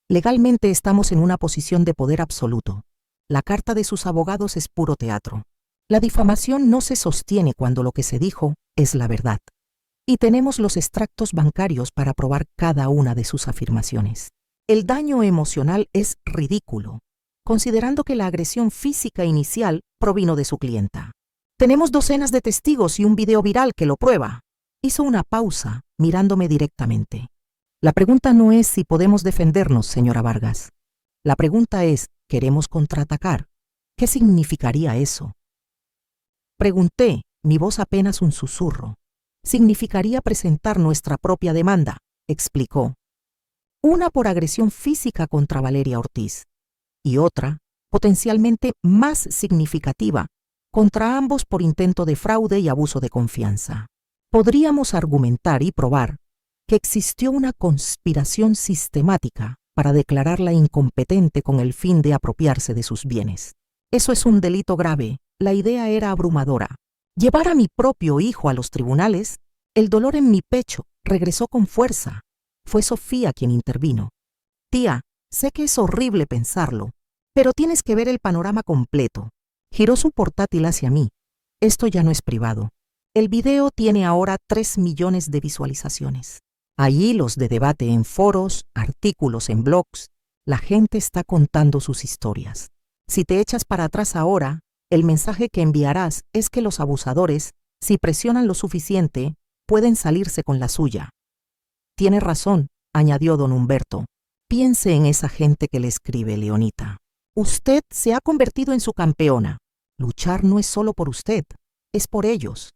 «Legalmente estamos en una posición de poder absoluto. La carta de sus abogados es puro teatro. La difamación no se sostiene cuando lo que se dijo es la verdad. Y tenemos los extractos bancarios para probar cada una de sus afirmaciones. El daño emocional es ridículo, considerando que la agresión física inicial provino de su clienta. Tenemos docenas de testigos y un video viral que lo prueba». Hizo una pausa, mirándome directamente. «La pregunta no es si podemos defendernos, señora Vargas. La pregunta es, ¿queremos contraatacar? ¿Qué significaría eso?». Pregunté, mi voz apenas un susurro. «Significaría presentar nuestra propia demanda», explicó. «Una por agresión física contra Valeria Ortiz y otra, potencialmente más significativa, contra ambos por intento de fraude y abuso de confianza. Podríamos argumentar y probar que existió una conspiración sistemática para declararla incompetente con el fin de apropiarse de sus bienes. Eso es un delito grave. La idea era abrumadora. Llevar a mi propio hijo a los tribunales, el dolor en mi pecho regresó con fuerza. Fue Sofía quien intervino. Tía, sé que es horrible pensarlo, pero tienes que ver el panorama completo. Giró su portátil hacia mí. Esto ya no es privado. El video tiene ahora 3 millones de visualizaciones. Hay hilos de debate en foros, artículos en blogs. La gente está contando sus historias. Si te echas para atrás ahora, el mensaje que enviarás es que los abusadores, si presionan lo suficiente, pueden salirse con la suya. Tiene razón, añadió don Humberto. Piense en esa gente que le escribe, Leonita. Usted se ha convertido en su campeona. Luchar no es solo por usted, es por ellos.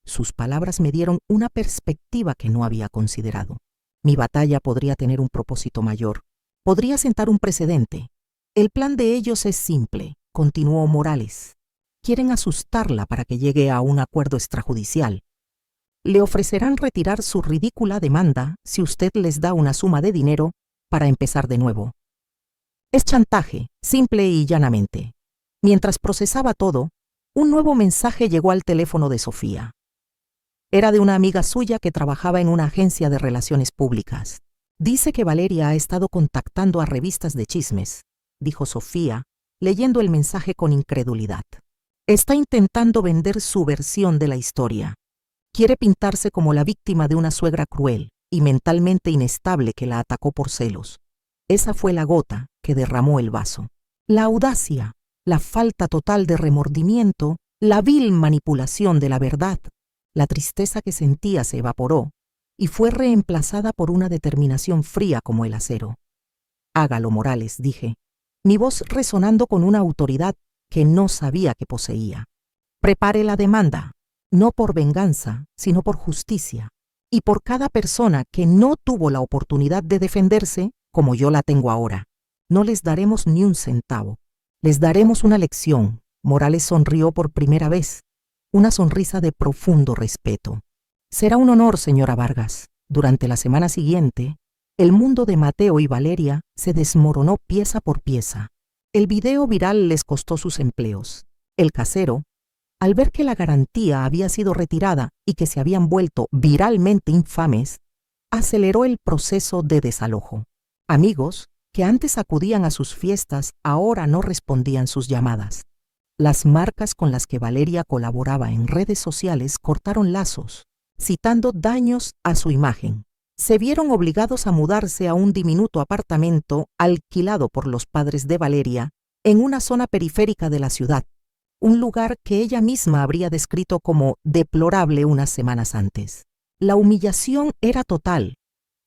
Sus palabras me dieron una perspectiva que no había considerado. Mi batalla podría tener un propósito mayor. Podría sentar un precedente. El plan de ellos es simple, continuó Morales. Quieren asustarla para que llegue a un acuerdo extrajudicial. Le ofrecerán retirar su ridícula demanda si usted les da una suma de dinero para empezar de nuevo. Es chantaje, simple y llanamente. Mientras procesaba todo, un nuevo mensaje llegó al teléfono de Sofía. Era de una amiga suya que trabajaba en una agencia de relaciones públicas. Dice que Valeria ha estado contactando a revistas de chismes, dijo Sofía, leyendo el mensaje con incredulidad. Está intentando vender su versión de la historia. Quiere pintarse como la víctima de una suegra cruel y mentalmente inestable que la atacó por celos. Esa fue la gota que derramó el vaso. La audacia, la falta total de remordimiento, la vil manipulación de la verdad. La tristeza que sentía se evaporó y fue reemplazada por una determinación fría como el acero. Hágalo, Morales, dije, mi voz resonando con una autoridad que no sabía que poseía. Prepare la demanda, no por venganza, sino por justicia, y por cada persona que no tuvo la oportunidad de defenderse como yo la tengo ahora. No les daremos ni un centavo. Les daremos una lección. Morales sonrió por primera vez, una sonrisa de profundo respeto. Será un honor, señora Vargas. Durante la semana siguiente, el mundo de Mateo y Valeria se desmoronó pieza por pieza. El video viral les costó sus empleos. El casero, al ver que la garantía había sido retirada y que se habían vuelto viralmente infames, aceleró el proceso de desalojo. Amigos que antes acudían a sus fiestas ahora no respondían sus llamadas. Las marcas con las que Valeria colaboraba en redes sociales cortaron lazos, citando daños a su imagen. Se vieron obligados a mudarse a un diminuto apartamento alquilado por los padres de Valeria en una zona periférica de la ciudad, un lugar que ella misma habría descrito como deplorable unas semanas antes. La humillación era total,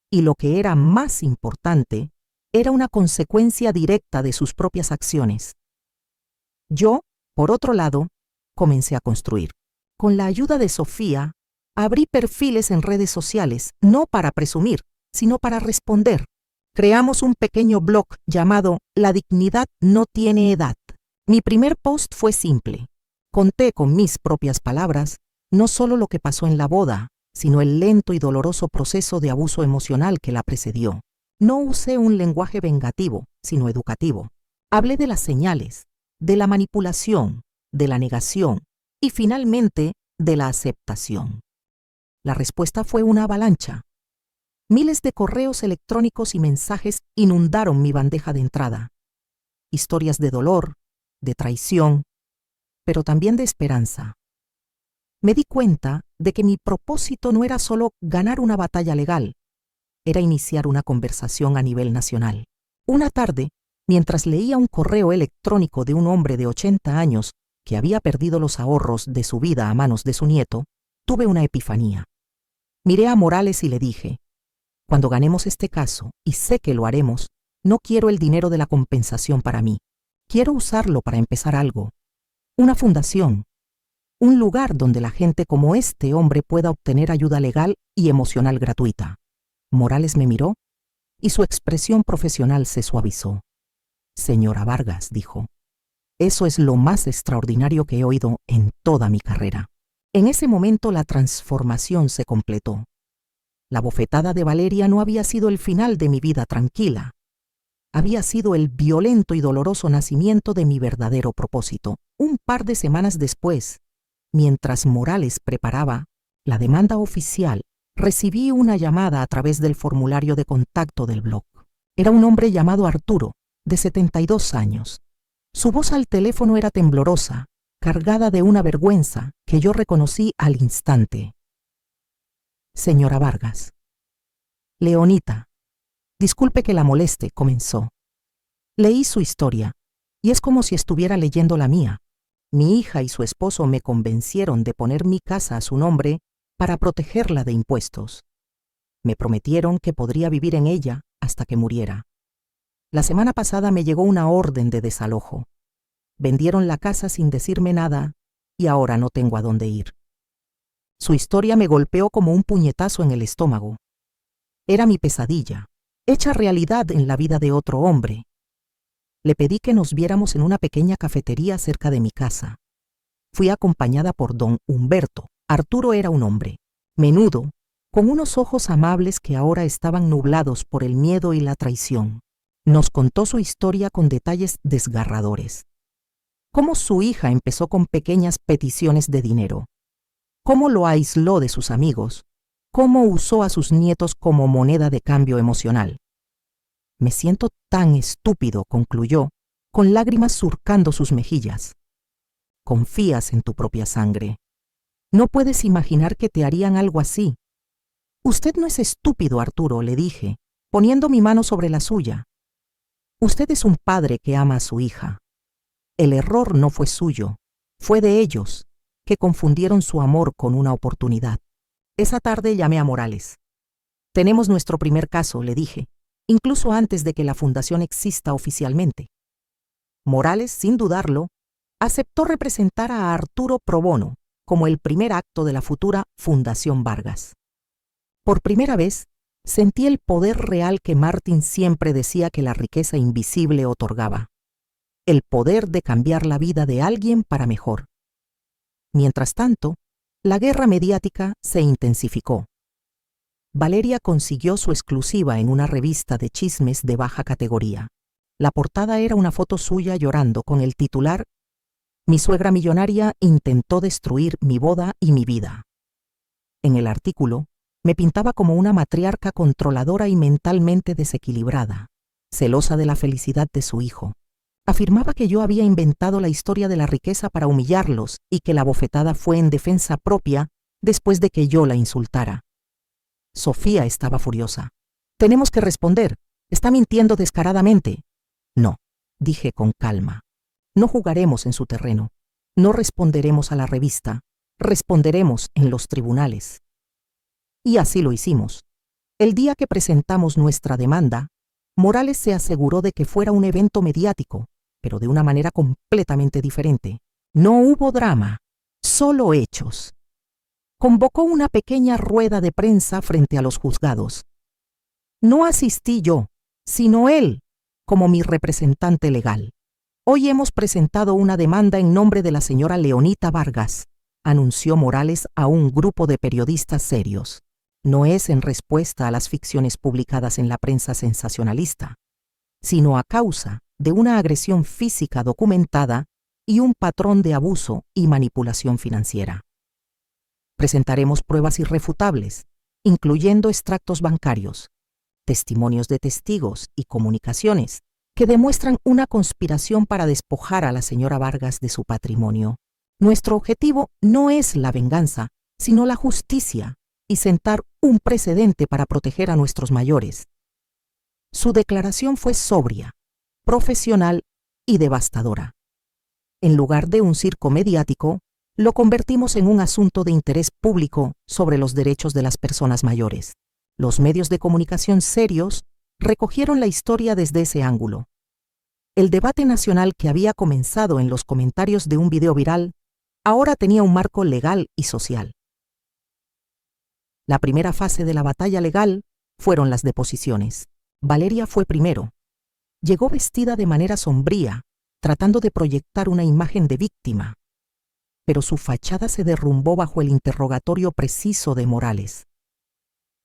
y lo que era más importante, era una consecuencia directa de sus propias acciones. Yo, por otro lado, comencé a construir. Con la ayuda de Sofía, abrí perfiles en redes sociales, no para presumir, sino para responder. Creamos un pequeño blog llamado La dignidad no tiene edad. Mi primer post fue simple. Conté con mis propias palabras no solo lo que pasó en la boda, sino el lento y doloroso proceso de abuso emocional que la precedió. No usé un lenguaje vengativo, sino educativo. Hablé de las señales, de la manipulación, de la negación y finalmente de la aceptación. La respuesta fue una avalancha. Miles de correos electrónicos y mensajes inundaron mi bandeja de entrada. Historias de dolor, de traición, pero también de esperanza. Me di cuenta de que mi propósito no era solo ganar una batalla legal, era iniciar una conversación a nivel nacional. Una tarde, mientras leía un correo electrónico de un hombre de 80 años que había perdido los ahorros de su vida a manos de su nieto, tuve una epifanía. Miré a Morales y le dije, cuando ganemos este caso, y sé que lo haremos, no quiero el dinero de la compensación para mí. Quiero usarlo para empezar algo. Una fundación. Un lugar donde la gente como este hombre pueda obtener ayuda legal y emocional gratuita. Morales me miró y su expresión profesional se suavizó. Señora Vargas, dijo, eso es lo más extraordinario que he oído en toda mi carrera. En ese momento la transformación se completó. La bofetada de Valeria no había sido el final de mi vida tranquila. Había sido el violento y doloroso nacimiento de mi verdadero propósito. Un par de semanas después, Mientras Morales preparaba la demanda oficial, recibí una llamada a través del formulario de contacto del blog. Era un hombre llamado Arturo, de 72 años. Su voz al teléfono era temblorosa, cargada de una vergüenza que yo reconocí al instante. Señora Vargas. Leonita, disculpe que la moleste, comenzó. Leí su historia, y es como si estuviera leyendo la mía. Mi hija y su esposo me convencieron de poner mi casa a su nombre para protegerla de impuestos. Me prometieron que podría vivir en ella hasta que muriera. La semana pasada me llegó una orden de desalojo. Vendieron la casa sin decirme nada y ahora no tengo a dónde ir. Su historia me golpeó como un puñetazo en el estómago. Era mi pesadilla, hecha realidad en la vida de otro hombre. Le pedí que nos viéramos en una pequeña cafetería cerca de mi casa. Fui acompañada por don Humberto. Arturo era un hombre, menudo, con unos ojos amables que ahora estaban nublados por el miedo y la traición. Nos contó su historia con detalles desgarradores. Cómo su hija empezó con pequeñas peticiones de dinero. Cómo lo aisló de sus amigos. Cómo usó a sus nietos como moneda de cambio emocional. Me siento tan estúpido, concluyó, con lágrimas surcando sus mejillas. Confías en tu propia sangre. No puedes imaginar que te harían algo así. Usted no es estúpido, Arturo, le dije, poniendo mi mano sobre la suya. Usted es un padre que ama a su hija. El error no fue suyo, fue de ellos, que confundieron su amor con una oportunidad. Esa tarde llamé a Morales. Tenemos nuestro primer caso, le dije, incluso antes de que la fundación exista oficialmente. Morales, sin dudarlo, aceptó representar a Arturo pro bono como el primer acto de la futura Fundación Vargas. Por primera vez, sentí el poder real que Martin siempre decía que la riqueza invisible otorgaba. El poder de cambiar la vida de alguien para mejor. Mientras tanto, la guerra mediática se intensificó. Valeria consiguió su exclusiva en una revista de chismes de baja categoría. La portada era una foto suya llorando con el titular «Mi suegra millonaria intentó destruir mi boda y mi vida». En el artículo, me pintaba como una matriarca controladora y mentalmente desequilibrada, celosa de la felicidad de su hijo. Afirmaba que yo había inventado la historia de la riqueza para humillarlos y que la bofetada fue en defensa propia después de que yo la insultara. Sofía estaba furiosa. «Tenemos que responder. Está mintiendo descaradamente». «No», dije con calma. «No jugaremos en su terreno. No responderemos a la revista. Responderemos en los tribunales». Y así lo hicimos. El día que presentamos nuestra demanda, Morales se aseguró de que fuera un evento mediático, pero de una manera completamente diferente. No hubo drama, solo hechos. Convocó una pequeña rueda de prensa frente a los juzgados. No asistí yo, sino él, como mi representante legal. «Hoy hemos presentado una demanda en nombre de la señora Leonita Vargas», anunció Morales a un grupo de periodistas serios. No es en respuesta a las ficciones publicadas en la prensa sensacionalista, sino a causa de una agresión física documentada y un patrón de abuso y manipulación financiera. Presentaremos pruebas irrefutables, incluyendo extractos bancarios, testimonios de testigos y comunicaciones que demuestran una conspiración para despojar a la señora Vargas de su patrimonio. Nuestro objetivo no es la venganza, sino la justicia y sentar un precedente para proteger a nuestros mayores. Su declaración fue sobria, profesional y devastadora. En lugar de un circo mediático, lo convertimos en un asunto de interés público sobre los derechos de las personas mayores. Los medios de comunicación serios recogieron la historia desde ese ángulo. El debate nacional que había comenzado en los comentarios de un video viral ahora tenía un marco legal y social. La primera fase de la batalla legal fueron las deposiciones. Valeria fue primero. Llegó vestida de manera sombría, tratando de proyectar una imagen de víctima. Pero su fachada se derrumbó bajo el interrogatorio preciso de Morales.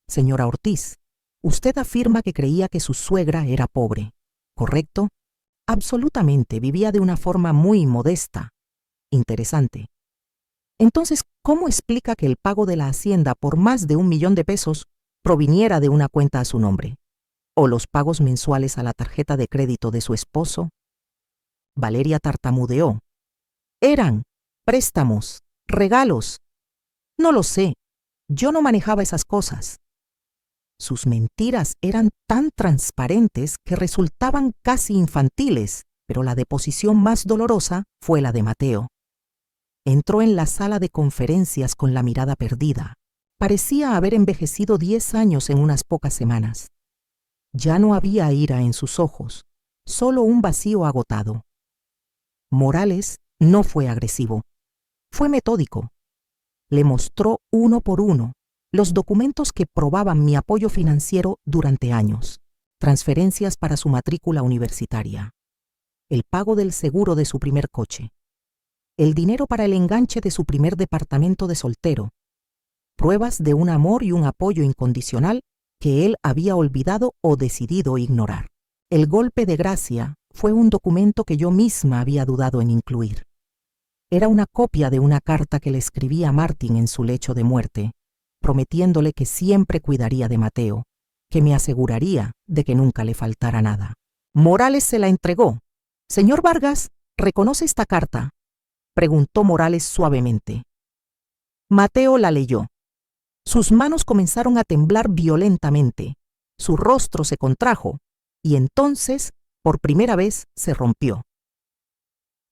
«Señora Ortiz, usted afirma que creía que su suegra era pobre, ¿correcto?» «Absolutamente, vivía de una forma muy modesta». «Interesante. Entonces, ¿cómo explica que el pago de la hacienda por más de 1.000.000 de pesos proviniera de una cuenta a su nombre? ¿O los pagos mensuales a la tarjeta de crédito de su esposo? Valeria tartamudeó. Eran préstamos, regalos. No lo sé. Yo no manejaba esas cosas. Sus mentiras eran tan transparentes que resultaban casi infantiles, pero la deposición más dolorosa fue la de Mateo. Entró en la sala de conferencias con la mirada perdida. Parecía haber envejecido 10 años en unas pocas semanas. Ya no había ira en sus ojos, solo un vacío agotado. Morales no fue agresivo, fue metódico. Le mostró uno por uno los documentos que probaban mi apoyo financiero durante años, transferencias para su matrícula universitaria, el pago del seguro de su primer coche, el dinero para el enganche de su primer departamento de soltero, pruebas de un amor y un apoyo incondicional que él había olvidado o decidido ignorar. El golpe de gracia fue un documento que yo misma había dudado en incluir. Era una copia de una carta que le escribí a Martin en su lecho de muerte, prometiéndole que siempre cuidaría de Mateo, que me aseguraría de que nunca le faltara nada. Morales se la entregó. «Señor Vargas, ¿reconoce esta carta?», preguntó Morales suavemente. Mateo la leyó. Sus manos comenzaron a temblar violentamente, su rostro se contrajo, y entonces, por primera vez, se rompió.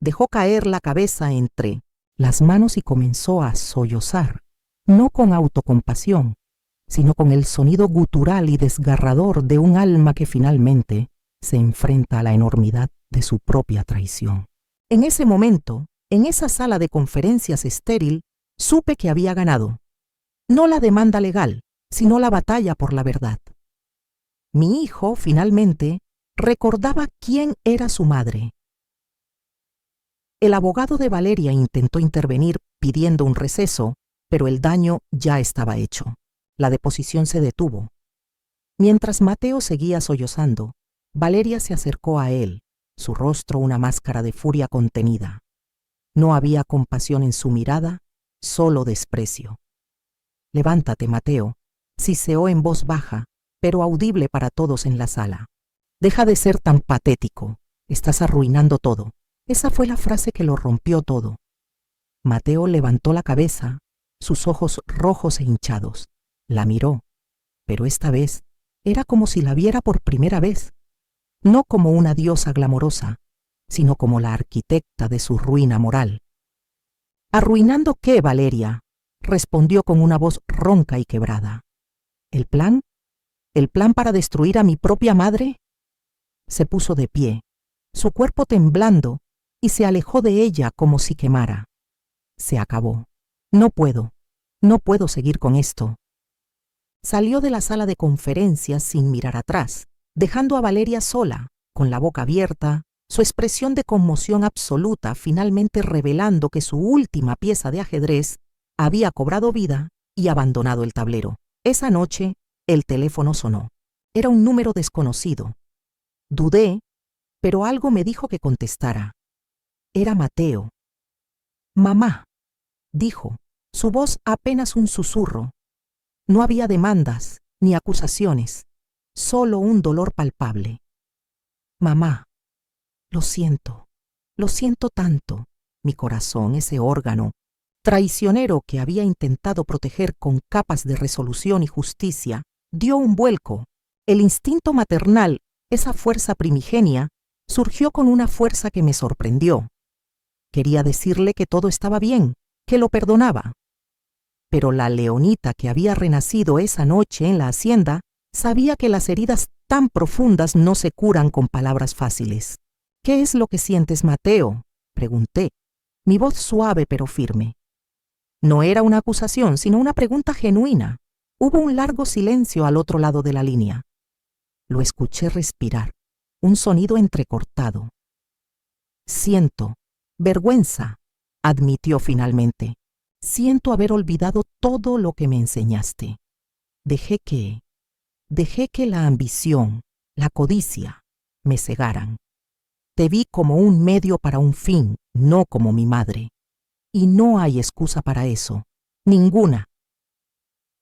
Dejó caer la cabeza entre las manos y comenzó a sollozar, no con autocompasión, sino con el sonido gutural y desgarrador de un alma que finalmente se enfrenta a la enormidad de su propia traición. En ese momento, en esa sala de conferencias estéril, supe que había ganado. No la demanda legal, sino la batalla por la verdad. Mi hijo, finalmente, recordaba quién era su madre. El abogado de Valeria intentó intervenir pidiendo un receso, pero el daño ya estaba hecho. La deposición se detuvo. Mientras Mateo seguía sollozando, Valeria se acercó a él, su rostro una máscara de furia contenida. No había compasión en su mirada, solo desprecio. «Levántate, Mateo», siseó en voz baja, pero audible para todos en la sala. «Deja de ser tan patético. Estás arruinando todo». Esa fue la frase que lo rompió todo. Mateo levantó la cabeza, sus ojos rojos e hinchados. La miró, pero esta vez era como si la viera por primera vez, no como una diosa glamorosa, sino como la arquitecta de su ruina moral. «¿Arruinando qué, Valeria?», respondió con una voz ronca y quebrada. «¿El plan? ¿El plan para destruir a mi propia madre?». Se puso de pie, su cuerpo temblando, y se alejó de ella como si quemara. Se acabó. No puedo seguir con esto. Salió de la sala de conferencias sin mirar atrás, dejando a Valeria sola, con la boca abierta, su expresión de conmoción absoluta finalmente revelando que su última pieza de ajedrez había cobrado vida y abandonado el tablero. Esa noche, el teléfono sonó. Era un número desconocido. Dudé, pero algo me dijo que contestara. Era Mateo. «Mamá», dijo, su voz apenas un susurro. No había demandas ni acusaciones, solo un dolor palpable. «Mamá, lo siento tanto. Mi corazón, ese órgano traicionero que había intentado proteger con capas de resolución y justicia, dio un vuelco. El instinto maternal, esa fuerza primigenia, surgió con una fuerza que me sorprendió. Quería decirle que todo estaba bien, que lo perdonaba. Pero la leonita que había renacido esa noche en la hacienda sabía que las heridas tan profundas no se curan con palabras fáciles. «¿Qué es lo que sientes, Mateo?», pregunté, mi voz suave pero firme. No era una acusación, sino una pregunta genuina. Hubo un largo silencio al otro lado de la línea. Lo escuché respirar, un sonido entrecortado. «Siento vergüenza», admitió finalmente. «Siento haber olvidado todo lo que me enseñaste. Dejé que la ambición, la codicia, me cegaran. Te vi como un medio para un fin, no como mi madre. Y no hay excusa para eso. Ninguna.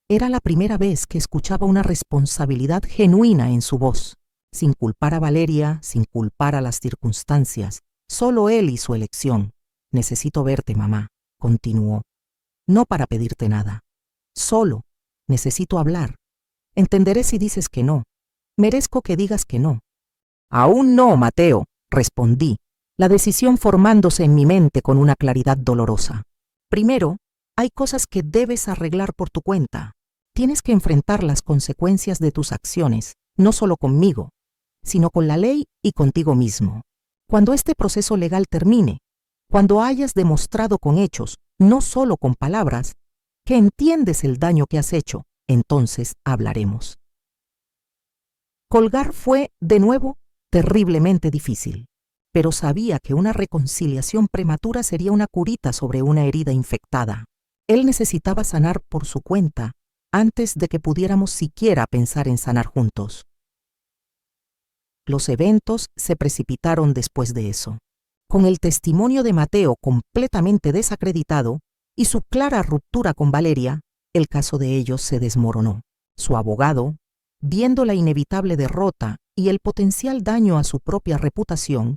Era la primera vez que escuchaba una responsabilidad genuina en su voz, sin culpar a Valeria, sin culpar a las circunstancias, solo él y su elección. Necesito verte, mamá, continuó. No para pedirte nada. Solo necesito hablar. Entenderé si dices que no. Merezco que digas que no. Aún no, Mateo, respondí, la decisión formándose en mi mente con una claridad dolorosa. Primero, hay cosas que debes arreglar por tu cuenta. Tienes que enfrentar las consecuencias de tus acciones, no solo conmigo, sino con la ley y contigo mismo. Cuando este proceso legal termine, cuando hayas demostrado con hechos, no solo con palabras, que entiendes el daño que has hecho, entonces hablaremos. Colgar fue, de nuevo, terriblemente difícil, pero sabía que una reconciliación prematura sería una curita sobre una herida infectada. Él necesitaba sanar por su cuenta antes de que pudiéramos siquiera pensar en sanar juntos. Los eventos se precipitaron después de eso. Con el testimonio de Mateo completamente desacreditado y su clara ruptura con Valeria, el caso de ellos se desmoronó. Su abogado, viendo la inevitable derrota y el potencial daño a su propia reputación,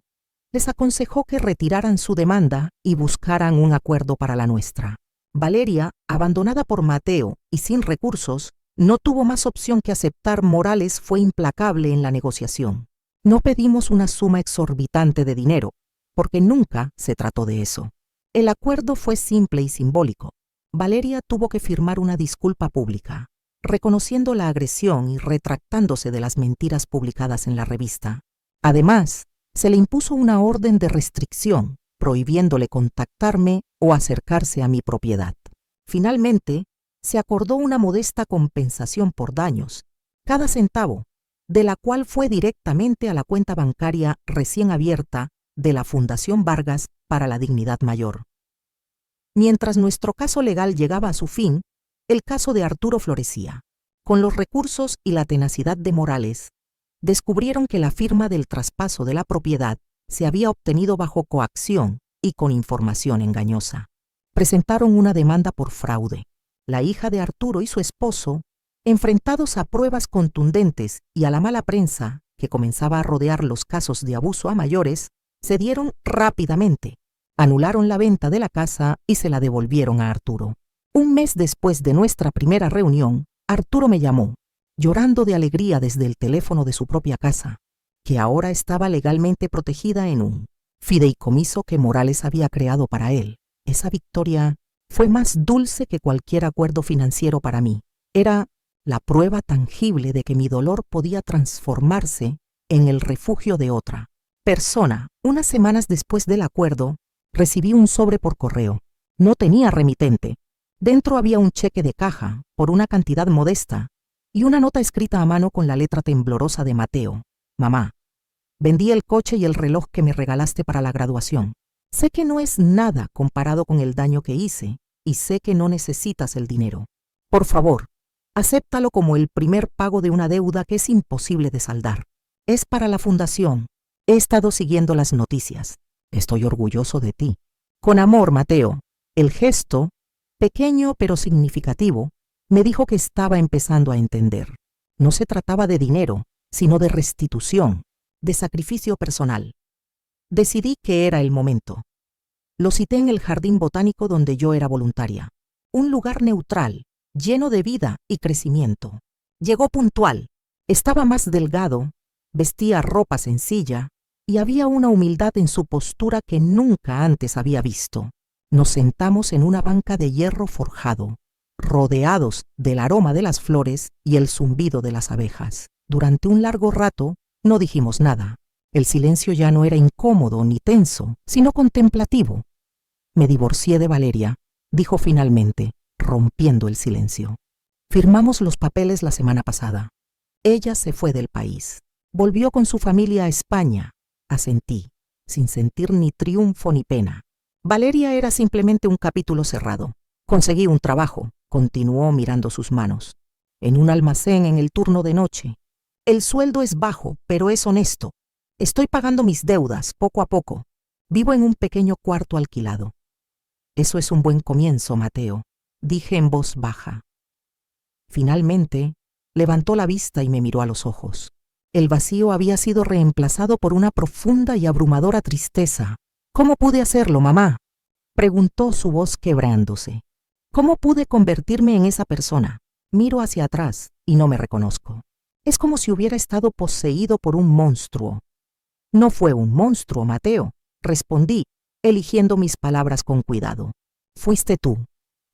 les aconsejó que retiraran su demanda y buscaran un acuerdo para la nuestra. Valeria, abandonada por Mateo y sin recursos, no tuvo más opción que aceptar. Morales fue implacable en la negociación. No pedimos una suma exorbitante de dinero, porque nunca se trató de eso. El acuerdo fue simple y simbólico. Valeria tuvo que firmar una disculpa pública, reconociendo la agresión y retractándose de las mentiras publicadas en la revista. Además, se le impuso una orden de restricción, prohibiéndole contactarme o acercarse a mi propiedad. Finalmente, se acordó una modesta compensación por daños, cada centavo, de la cual fue directamente a la cuenta bancaria recién abierta de la Fundación Vargas para la Dignidad Mayor. Mientras nuestro caso legal llegaba a su fin, el caso de Arturo florecía. Con los recursos y la tenacidad de Morales, descubrieron que la firma del traspaso de la propiedad se había obtenido bajo coacción y con información engañosa. Presentaron una demanda por fraude. La hija de Arturo y su esposo, enfrentados a pruebas contundentes y a la mala prensa que comenzaba a rodear los casos de abuso a mayores, cedieron rápidamente, anularon la venta de la casa y se la devolvieron a Arturo. Un mes después de nuestra primera reunión, Arturo me llamó, llorando de alegría desde el teléfono de su propia casa, que ahora estaba legalmente protegida en un fideicomiso que Morales había creado para él. Esa victoria fue más dulce que cualquier acuerdo financiero para mí. Era la prueba tangible de que mi dolor podía transformarse en el refugio de otra persona. Unas semanas después del acuerdo, recibí un sobre por correo. No tenía remitente. Dentro había un cheque de caja por una cantidad modesta y una nota escrita a mano con la letra temblorosa de Mateo. Mamá, vendí el coche y el reloj que me regalaste para la graduación. Sé que no es nada comparado con el daño que hice y sé que no necesitas el dinero. Por favor, acéptalo como el primer pago de una deuda que es imposible de saldar. Es para la fundación. He estado siguiendo las noticias. Estoy orgulloso de ti. Con amor, Mateo. El gesto, pequeño pero significativo, me dijo que estaba empezando a entender. No se trataba de dinero, sino de restitución, de sacrificio personal. Decidí que era el momento. Lo cité en el jardín botánico donde yo era voluntaria. Un lugar neutral, lleno de vida y crecimiento. Llegó puntual. Estaba más delgado, vestía ropa sencilla y había una humildad en su postura que nunca antes había visto. Nos sentamos en una banca de hierro forjado, rodeados del aroma de las flores y el zumbido de las abejas. Durante un largo rato no dijimos nada. El silencio ya no era incómodo ni tenso, sino contemplativo. Me divorcié de Valeria, dijo finalmente, rompiendo el silencio. Firmamos los papeles la semana pasada. Ella se fue del país. Volvió con su familia a España. Asentí, sin sentir ni triunfo ni pena. Valeria era simplemente un capítulo cerrado. Conseguí un trabajo, continuó mirando sus manos, en un almacén en el turno de noche. El sueldo es bajo, pero es honesto. Estoy pagando mis deudas poco a poco. Vivo en un pequeño cuarto alquilado. Eso es un buen comienzo, Mateo, dije en voz baja. Finalmente, levantó la vista y me miró a los ojos. El vacío había sido reemplazado por una profunda y abrumadora tristeza. ¿Cómo pude hacerlo, mamá?, preguntó, su voz quebrándose. ¿Cómo pude convertirme en esa persona? Miro hacia atrás y no me reconozco. Es como si hubiera estado poseído por un monstruo. No fue un monstruo, Mateo, respondí, eligiendo mis palabras con cuidado. Fuiste tú.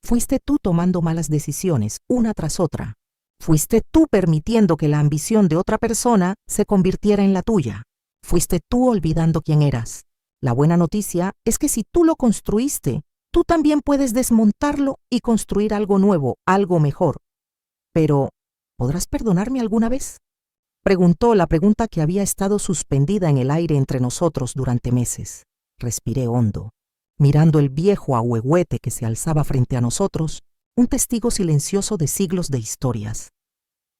Fuiste tú tomando malas decisiones, una tras otra. Fuiste tú permitiendo que la ambición de otra persona se convirtiera en la tuya. Fuiste tú olvidando quién eras. La buena noticia es que si tú lo construiste, tú también puedes desmontarlo y construir algo nuevo, algo mejor. Pero, ¿podrás perdonarme alguna vez?, preguntó, la pregunta que había estado suspendida en el aire entre nosotros durante meses. Respiré hondo, mirando el viejo ahuehuete que se alzaba frente a nosotros, un testigo silencioso de siglos de historias.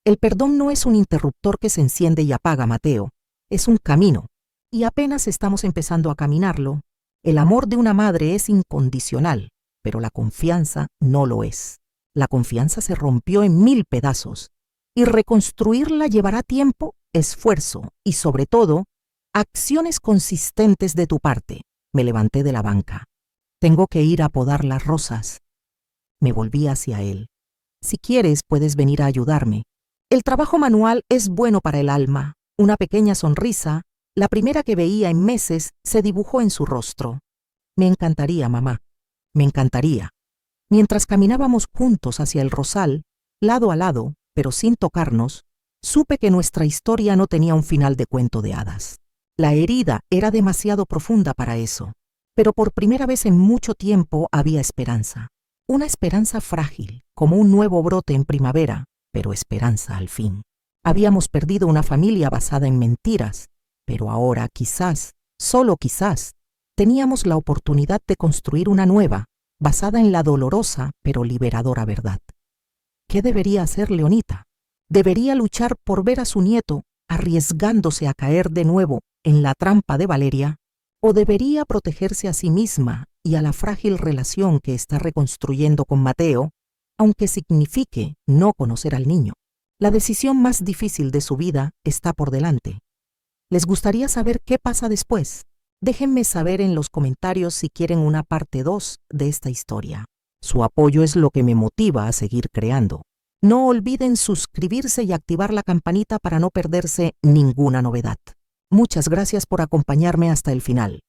El perdón no es un interruptor que se enciende y apaga, Mateo. Es un camino, y apenas estamos empezando a caminarlo. El amor de una madre es incondicional, pero la confianza no lo es. La confianza se rompió en 1000 pedazos, y reconstruirla llevará tiempo, esfuerzo y, sobre todo, acciones consistentes de tu parte. Me levanté de la banca. Tengo que ir a podar las rosas. Me volví hacia él. Si quieres, puedes venir a ayudarme. El trabajo manual es bueno para el alma. Una pequeña sonrisa, la primera que veía en meses, se dibujó en su rostro. Me encantaría, mamá. Me encantaría. Mientras caminábamos juntos hacia el rosal, lado a lado, pero sin tocarnos, supe que nuestra historia no tenía un final de cuento de hadas. La herida era demasiado profunda para eso, pero por primera vez en mucho tiempo había esperanza. Una esperanza frágil, como un nuevo brote en primavera, pero esperanza al fin. Habíamos perdido una familia basada en mentiras, pero ahora quizás, solo quizás, teníamos la oportunidad de construir una nueva, basada en la dolorosa pero liberadora verdad. ¿Qué debería hacer Leonita? ¿Debería luchar por ver a su nieto arriesgándose a caer de nuevo en la trampa de Valeria? ¿O debería protegerse a sí misma y a la frágil relación que está reconstruyendo con Mateo, aunque signifique no conocer al niño? La decisión más difícil de su vida está por delante. ¿Les gustaría saber qué pasa después? Déjenme saber en los comentarios si quieren una parte 2 de esta historia. Su apoyo es lo que me motiva a seguir creando. No olviden suscribirse y activar la campanita para no perderse ninguna novedad. Muchas gracias por acompañarme hasta el final.